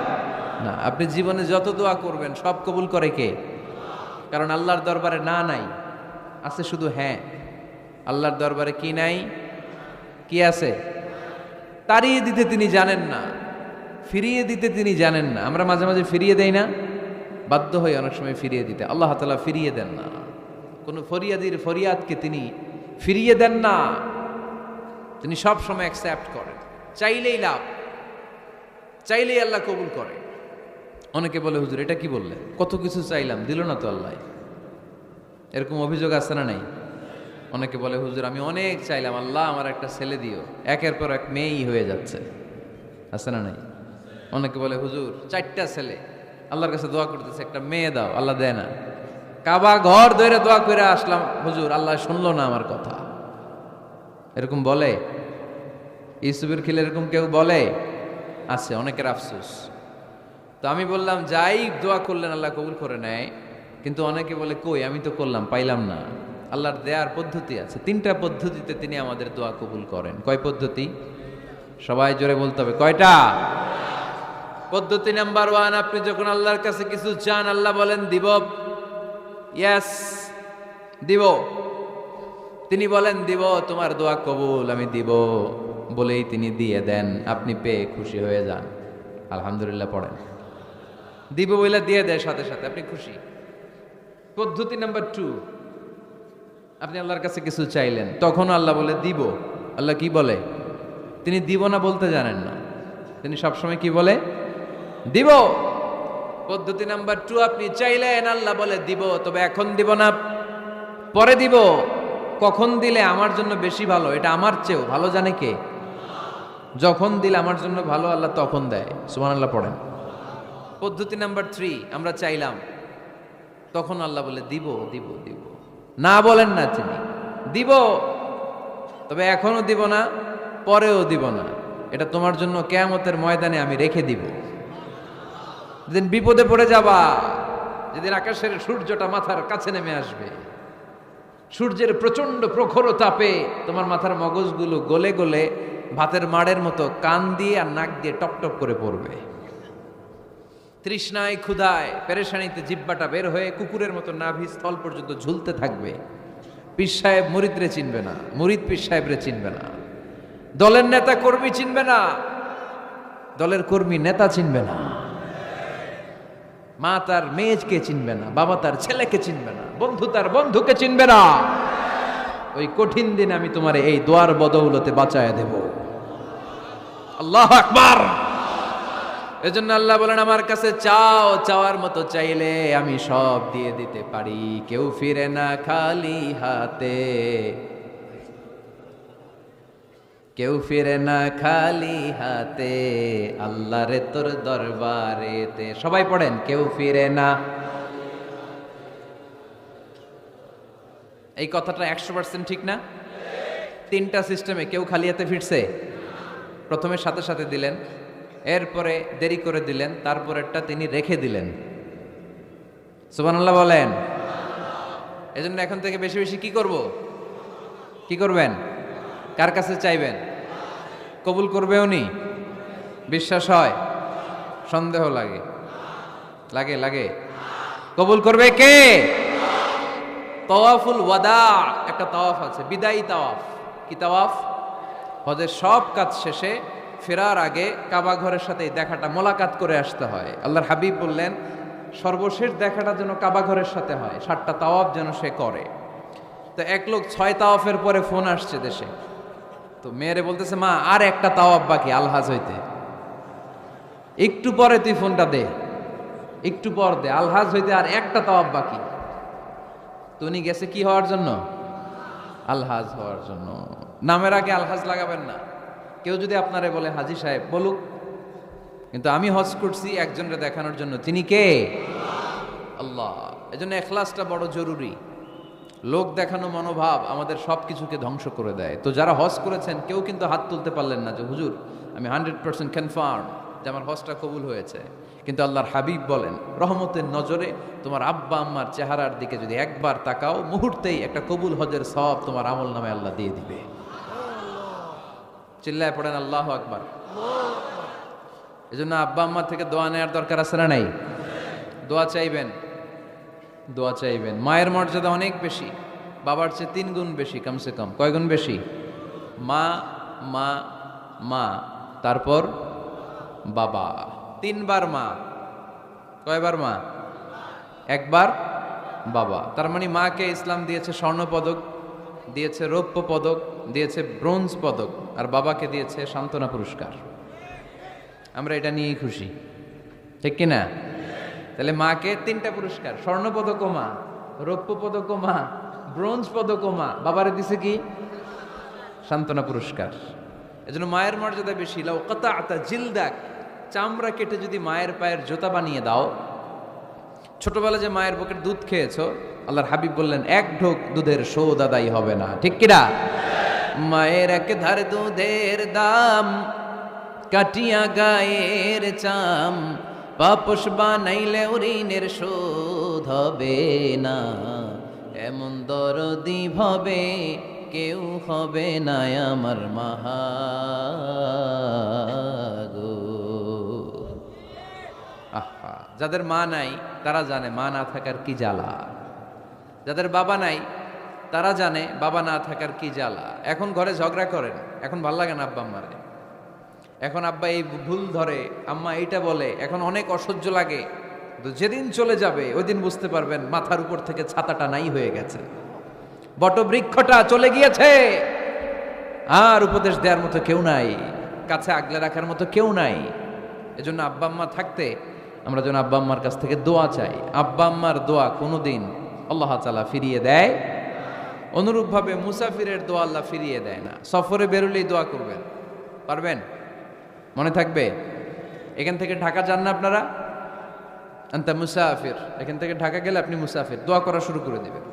না। আপনি জীবনে যত দোয়া করবেন সব কবুল করে কে? কারণ আল্লাহর দরবারে না নাই, আছে শুধু হ্যাঁ। আল্লাহর দরবারে কি নাই? কি আছে? তাড়িয়ে দিতে তিনি জানেন না, ফিরিয়ে দিতে তিনি জানেন না। আমরা মাঝে মাঝে ফিরিয়ে দেই না, বাধ্য হয়ে অনেক সময় ফিরিয়ে দিতে। আল্লাহ তাআলা ফিরিয়ে দেন না। কোন ফরিয়াদির ফরিয়াদকে তিনি ফিরিয়ে দেন না, তিনি সব সময় অ্যাকসেপ্ট করেন। চাইলেই লাভ, চাইলেই আল্লাহ কবুল করে। অনেকে বলে, হুজুর এটা কি বললেন, কত কিছু চাইলাম দিল না তো আল্লাহ। এরকম অভিযোগ আছে না নাই? অনেকে বলে, হুজুর আমি অনেক চাইলাম, আল্লাহ আমার একটা ছেলে দিও, একের পর এক মেয়েই হয়ে যাচ্ছে। আছে না নাই? অনেকে বলে, হুজুর 4টা ছেলে, আল্লাহর কাছে দোয়া করতেছে একটা মেয়ে দাও, আল্লাহ দেয় না। কাবা ঘর ধরে দোয়া করে আসলাম, হুজুর আল্লাহ শুনলো না আমার কথা। এরকম বলে? ইউসুফের খিলে এরকম কেউ বলে? আছে, অনেকের আফসোস। তো আমি বললাম, যাই দোয়া করলেন আল্লাহ কবুল করে নেয়, কিন্তু অনেকে বলে কই আমি তো করলাম পাইলাম না। আল্লাহর দেয়ার পদ্ধতি আছে, 3টা পদ্ধতিতে তিনি আমাদের দোয়া কবুল করেন। কয় পদ্ধতি? সবাই জোরে বলতে হবে, কয়টা? পদ্ধতি নাম্বার 1, আপনি যখন আল্লাহর কাছে কিছু চান, আল্লাহ বলেন দিব, ইয়েস দিব। তিনি বলেন দিব, তোমার দোয়া কবুল, আমি দিব বলেই তিনি দিয়ে দেন। আপনি পেয়ে খুশি হয়ে যান, আলহামদুলিল্লাহ পড়েন। দিব বলে দিয়ে দেয় সাথে সাথে, আপনি খুশি। পদ্ধতি নাম্বার 2, আপনি আল্লাহর কাছে কিছু চাইলেন, তখন আল্লাহ বলে দিব। আল্লাহ কি বলে? তিনি দিব না বলতে জানেন না, তিনি সবসময় কি বলে? দিব। পদ্ধতি নাম্বার 2, আপনি চাইলেন, আল্লাহ বলে দিব, তবে এখন দিব না, পরে দিব। কখন দিলে আমার জন্য বেশি ভালো, এটা আমার চেয়েও ভালো জানে কে? যখন দিলে আমার জন্য ভালো, আল্লাহ তখন দেয়। সুবহানাল্লাহ পড়েন। পদ্ধতি নাম্বার 3, আমরা চাইলাম, তখন আল্লাহ বলে দিব দিব দিব। না বলেন না, তিনি দিব, তবে এখনো দিব না, পরেও দিব না। এটা তোমার জন্য কিয়ামতের ময়দানে আমি রেখে দিব। যেদিন বিপদে পড়ে যাবা, যেদিন আকাশের সূর্যটা মাথার কাছে নেমে আসবে, সূর্যের প্রচন্ড প্রখর তাপে তোমার মাথার মগজগুলো গলে গলে ভাতের মাড়ের মতো কান দিয়ে আর নাক দিয়ে টপটপ করে পড়বে। তৃষ্ণায় ক্ষুধায় পেরেশানিতে জিহ্বাটা বের হয়ে কুকুরের মতো নাভি স্থল পর্যন্ত ঝুলতে থাকবে। পীর সাহেব মুরিদরে চিনবে না, মুরিদ পীর সাহেবরে চিনবে না, দলের নেতা কর্মী চিনবে না, দলের কর্মী নেতা চিনবে না, মা তার মেয়েকে চিনবে না, বাবা তার ছেলেকে চিনবে না, বন্ধু তার বন্ধুকে চিনবে না। ওই কঠিন দিন আমি তোমার এই দোয়ার বদৌলতে বাঁচায় দেব। আল্লাহু আকবার। এজন্য আল্লাহ বলেন আমার কাছে চাও, চাওয়ার মতো চাইলে আমি সব দিয়ে দিতে পারি। কেউ ফিরে না খালি হাতে, কেউ ফিরে না খালি হাতে, আল্লাহরে তোর দরবারেতে। সবাই পড়েন, কেউ ফিরে না। এই কথাটা 100% ঠিক না? তিনটা সিস্টেমে কেউ খালি হাতে ফিরছে? প্রথমে সাথে সাথে দিলেন, এরপরে দেরি করে দিলেন, তারপরেরটা তিনি রেখে দিলেন। সুবহানাল্লাহ বলেন। এজন্য এখন থেকে বেশি বেশি কি করব? কি করবেন? কার কাছে চাইবেন? কবুল করবে উনি? বিশ্বাস হয়? সন্দেহ লাগে? লাগে লাগে? কবুল করবে কে? তাওয়াফুল ওয়াদা, একটা তাওয়াফ আছে, বিদায়ী তাওয়াফ। কি তাওয়াফ? হজের সব কাজ শেষে ফেরার আগে কাবা ঘরের সাথে দেখাটা, মোলাকাত করে আসতে হয়। আল্লাহর হাবিব বললেন সর্বশেষ দেখাটা যেন কাবা ঘরের সাথে হয়, 7টা তাওয়াফ যেন সে করে। তো এক লোক 6 তাওয়াফের পরে ফোন আসছে দেশে, তো মেয়েরে বলতেছে মা আর একটা তাওয়াফ বাকি আলহাজ হইতে, একটু পরে তুই ফোনটা দে, একটু পর দে, আলহাজ হইতে আর একটা তাওয়াফ বাকি। তো উনি গেছে কি হওয়ার জন্য? আলহাজ হওয়ার জন্য। নামের আগে আলহাজ লাগাবেন না। কেউ যদি আপনারে বলে হাজী সাহেব বলুক, কিন্তু আমি হজ করছি একজনকে দেখানোর জন্য। তিনি কে? আল্লাহ। এজন্য ইখলাসটা বড় জরুরি। লোক দেখানো মনোভাব আমাদের সব কিছুকে ধ্বংস করে দেয়। তো যারা হজ করেছেন কেউ কিন্তু হাত তুলতে পারলেন না যে হুজুর আমি 100% কনফার্ম যে আমার হজটা কবুল হয়েছে। কিন্তু আল্লাহর হাবিব বলেন রহমতের নজরে তোমার আব্বা আম্মার চেহারার দিকে যদি একবার তাকাও, মুহূর্তেই একটা কবুল হজের সওয়াব তোমার আমল নামে আল্লাহ দিয়ে দিবে। চিল্লায় পড়েন আল্লাহু আকবার। এজন্য আব্বা আম্মার থেকে দোয়া নেওয়ার দরকার আছে না নাই? দোয়া চাইবেন, দোয়া চাইবেন। মায়ের মর্যাদা অনেক বেশি, বাবার চেয়ে 3 গুণ বেশি, কমসে কম। কয় গুণ বেশি? মা মা মা, তারপর বাবা। 3 বার মা। কয়বার মা? একবার বাবা। তার মানে মাকে ইসলাম দিয়েছে স্বর্ণ পদক, দিয়েছে রৌপ্য পদক, দিয়েছে ব্রোঞ্জ পদক, আর বাবাকে দিয়েছে সান্ত্বনা পুরস্কার। আমরা এটা নিয়েই খুশি, ঠিক কিনা? তাহলে মাকে 3টা পুরস্কার, স্বর্ণ পদকও মা, রৌপ্য পদকও মা, ব্রোঞ্জ পদকও মা, বাবারে দিছে কি? সান্ত্বনা পুরস্কার। এজন্য মায়ের মর্যাদা বেশি। লাউ কাতাআতা জিলদাক, চামড়া কেটে যদি মায়ের পায়ের জুতা বানিয়ে দাও। ছোটবেলা যে মায়ের বুকের দুধ খেয়েছো, আল্লাহর হাবিব বললেন 1 ঢোক দুধের শোধ আদায় হবে না, ঠিক কিনা? মায়ের এক ধার দুধের দাম, কাটিয়া গায়ের চাম, পাপস বানাইলে ঋণের শোধ হবে না। এমন দরদি ভাবে কেউ হবে না আমার মাহাগো। আহা, যাদের মা নাই তারা জানে মা না থাকার কি জ্বালা। যাদের বাবা নাই তারা জানে বাবা না থাকার কি জ্বালা। এখন ঘরে ঝগড়া করেন, এখন ভাল লাগে না আব্বা আম্মারে, এখন আব্বা এই ভুল ধরে, আম্মা এইটা বলে, এখন অনেক অসহ্য লাগে। তো যেদিন চলে যাবে ওই দিন বুঝতে পারবেন মাথার উপর থেকে ছাতাটা নাই হয়ে গেছে, বটবৃক্ষটা চলে গিয়েছে, আর উপদেশ দেওয়ার মতো কেউ নাই, কাছে আগলে রাখার মতো কেউ নাই। এজন্য আব্বা আম্মা থাকতে আমরা যেন আব্বা আম্মার কাছ থেকে দোয়া চাই। আব্বা আম্মার দোয়া কোনোদিন আল্লাহ তাআলা ফিরিয়ে দেয়। অনুরূপভাবে মুসাফিরের দোয়া আল্লাহ ফিরিয়ে দেয় না। সফরে বেরোলেই দোয়া করবেন, পারবেন? মনে থাকবে? এখান থেকে ঢাকা যান না আপনারা, আনতা মুসাফির, এখান থেকে ঢাকা গেলে আপনি মুসাফির, দোয়া করা শুরু করে দেবেন।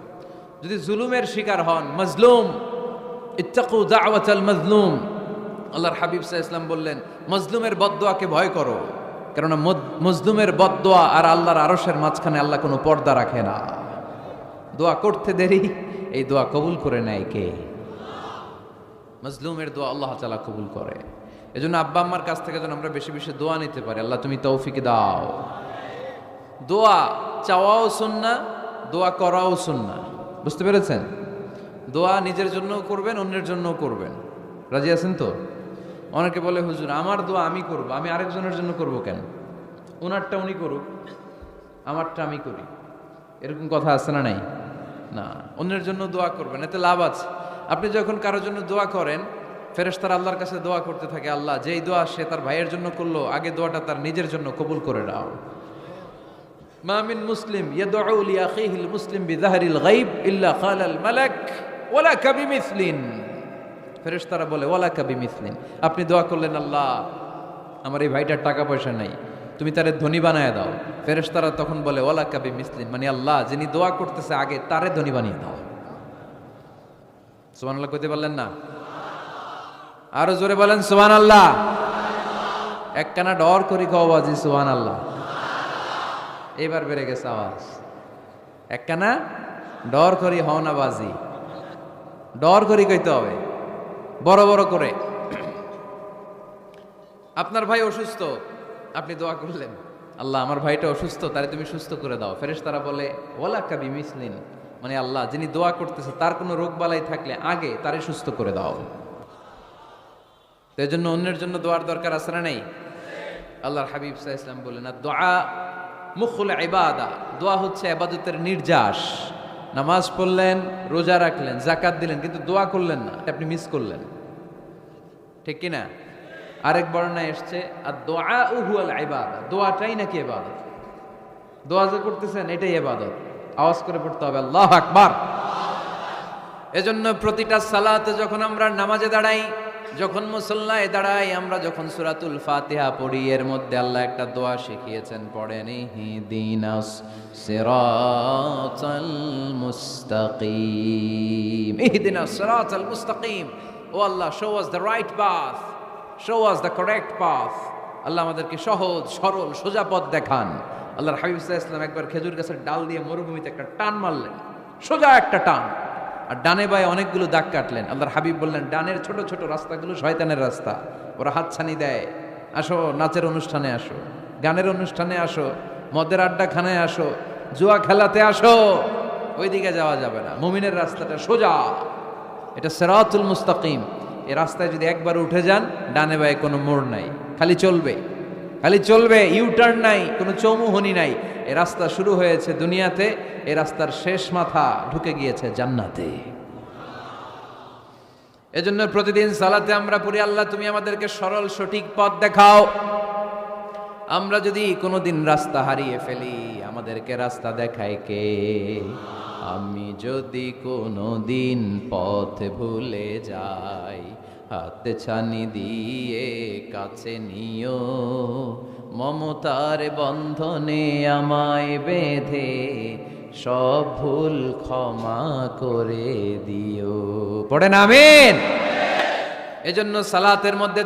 যদি জুলুমের শিকার হন, মাজলুম, ইত্তাকু দাওয়াতাল মাজলুম, আল্লাহর হাবিব সাল্লাল্লাহু আলাইহি ওয়াসাল্লাম বললেন মাজলুমের বদদোয়াকে ভয় করো, কেননা মাজলুমের বদদোয়া আর আল্লাহর আরশের মাঝখানে আল্লাহ কোনো পর্দা রাখে না। দোয়া করতে দেরি, এই দোয়া কবুল করে নেয় কে? মাজলুমের দোয়া আল্লাহ তাআলা কবুল করে। এজন্য আব্বা আম্মার কাছ থেকে যেন আমরা বেশি বেশি দোয়া নিতে পারি। আল্লাহ তুমি তৌফিক দাও। দোয়া চাওয়াও সুন্নাহ, দোয়া করাও সুন্নাহ। বুঝতে পেরেছেন? দোয়া নিজের জন্যও করবেন, অন্যের জন্যও করবেন। রাজি আছেন তো? অনেকে বলে হুজুর আমার দোয়া আমি করব, আমি আরেকজনের জন্য করব কেন? ওনারটা উনি করুক, আমারটা আমি করি, এরকম কথা আছে না নাই? না, অন্যের জন্য দোয়া করবেন, এতে লাভ আছে। আপনি যখন কারোর জন্য দোয়া করেন ফেরেশতারা আল্লাহর কাছে দোয়া করতে থাকে, আল্লাহ যেই দোয়া সে তার ভাইয়ের জন্য করলো, আগে দোয়াটা তার নিজের জন্য কবুল করে দাও। মা মিন মুসলিম ইয়াদউ লিআখিহিল মুসলিম বিযাহরিল গায়ব ইল্লা ক্বালাল মালাক ওয়ালাকা বিমিসলিন। ফেরেশতারা বলে ওয়ালাকা বিমিসলিন, আপনি দোয়া করলেন আল্লাহ আমার এই ভাইটার টাকা পয়সা নাই, তুমি তারে ধনী বানায় দাও। ফেরেশতারা তখন বলে ওয়ালাকা বিমিসলিন, মানে আল্লাহ যিনি দোয়া করতেছে আগে তারে ধনী বানিয়ে দাও। সুবহানাল্লাহ কইতে পারলেন না? আরো জোরে বলেন সুবহানাল্লাহ। একখানা ডর করি কও বাজি সুবহানাল্লাহ। এবার বেড়ে গেছে আওয়াজ। একখানা ডর করি হও না বাজি, ডর করি কইতে হবে বড় বড় করে। আপনার ভাই অসুস্থ, আপনি দোয়া করলেন আল্লাহ আমার ভাইটা অসুস্থ, তারে তুমি সুস্থ করে দাও। ফেরেশতারা বলে ওয়ালাকা বিমিসলিন, মানে আল্লাহ যিনি দোয়া করতেছে তার কোনো রোগ বালাই থাকলে আগে তারে সুস্থ করে দাও। এই জন্য অন্যের জন্য দোয়ার দরকার আছে না নেই? আল্লাহর হাবিব সাল্লাল্লাহু আলাইহি ওয়াসাল্লাম বলেন দোয়া মুখুল ইবাদা, দোয়া হচ্ছে ইবাদতের নির্যাস। নামাজ পড়লেন, রোজা রাখলেন, যাকাত দিলেন, কিন্তু দোয়া করলেন না, আপনি মিস করলেন, ঠিক কি না? আরেক বর্ণনায় এসেছে আর দোয়া হুয়াল ইবাদা, দোয়াটাই নাকি ইবাদত। দোয়া যে করতেছেন এটাই ইবাদত। আওয়াজ করে পড়তে হবে আল্লাহু আকবার। এজন্য প্রতিটা সালাতে যখন আমরা নামাজে দাঁড়াই, যখন মুসল্লায় দাঁড়াই, আমরা যখন সূরাতুল ফাতিহা পড়ি, এর মধ্যে আল্লাহ একটা দোয়া শিখিয়েছেন, পড়েন ইহদিনাস সিরাতাল মুস্তাকিম। ইহদিনাস সিরাতাল মুস্তাকিম, O Allah show us the right path, show us the correct path. Allah আমাদেরকে সহজ সরল সোজা পথ দেখান। আল্লাহর হাবিব সাল্লাল্লাহু আলাইহি ওয়াসাল্লাম একবার খেজুর গাছের ডাল দিয়ে মরুভূমিতে একটা টান মারলেন, সোজা একটা টান, আর ডানে বায়ে অনেকগুলো দাগ কাটলেন। আল্লাহর হাবিব বললেন ডানের ছোট ছোট রাস্তাগুলো শয়তানের রাস্তা, ওরা হাতছানি দেয়, আসো নাচের অনুষ্ঠানে আসো, গানের অনুষ্ঠানে আসো, মদের আড্ডাখানায় আসো, জুয়া খেলাতে আসো, ওইদিকে যাওয়া যাবে না। মুমিনের রাস্তাটা সোজা, এটা সিরাতুল মুস্তাকিম। এই রাস্তায় যদি একবার উঠে যান, ডানে বায়ে কোনো মোড় নাই, খালি চলবে, খালি চলবে, ইউটার্ন নাই, কোনো চৌমুহনি নাই। এই রাস্তা শুরু হয়েছে দুনিয়াতে, এই রাস্তার শেষ মাথা ঢুকে গিয়েছে জান্নাতে। এজন্য প্রতিদিন সালাতে আমরা পড়ি আল্লাহ তুমি আমাদেরকে সরল সঠিক পথ দেখাও। আমরা যদি কোনোদিন রাস্তা হারিয়ে ফেলি, আমাদেরকে রাস্তা দেখায় কে? আমি যদি কোনোদিন পথ ভুলে যাই, হাত ছানি দিয়ে কাছে নিও, মমতার বন্ধনে আমায় বেঁধে সব ভুল ক্ষমা করে দিও। পড়েন আমিন। এজন্য সালাতের মধ্যে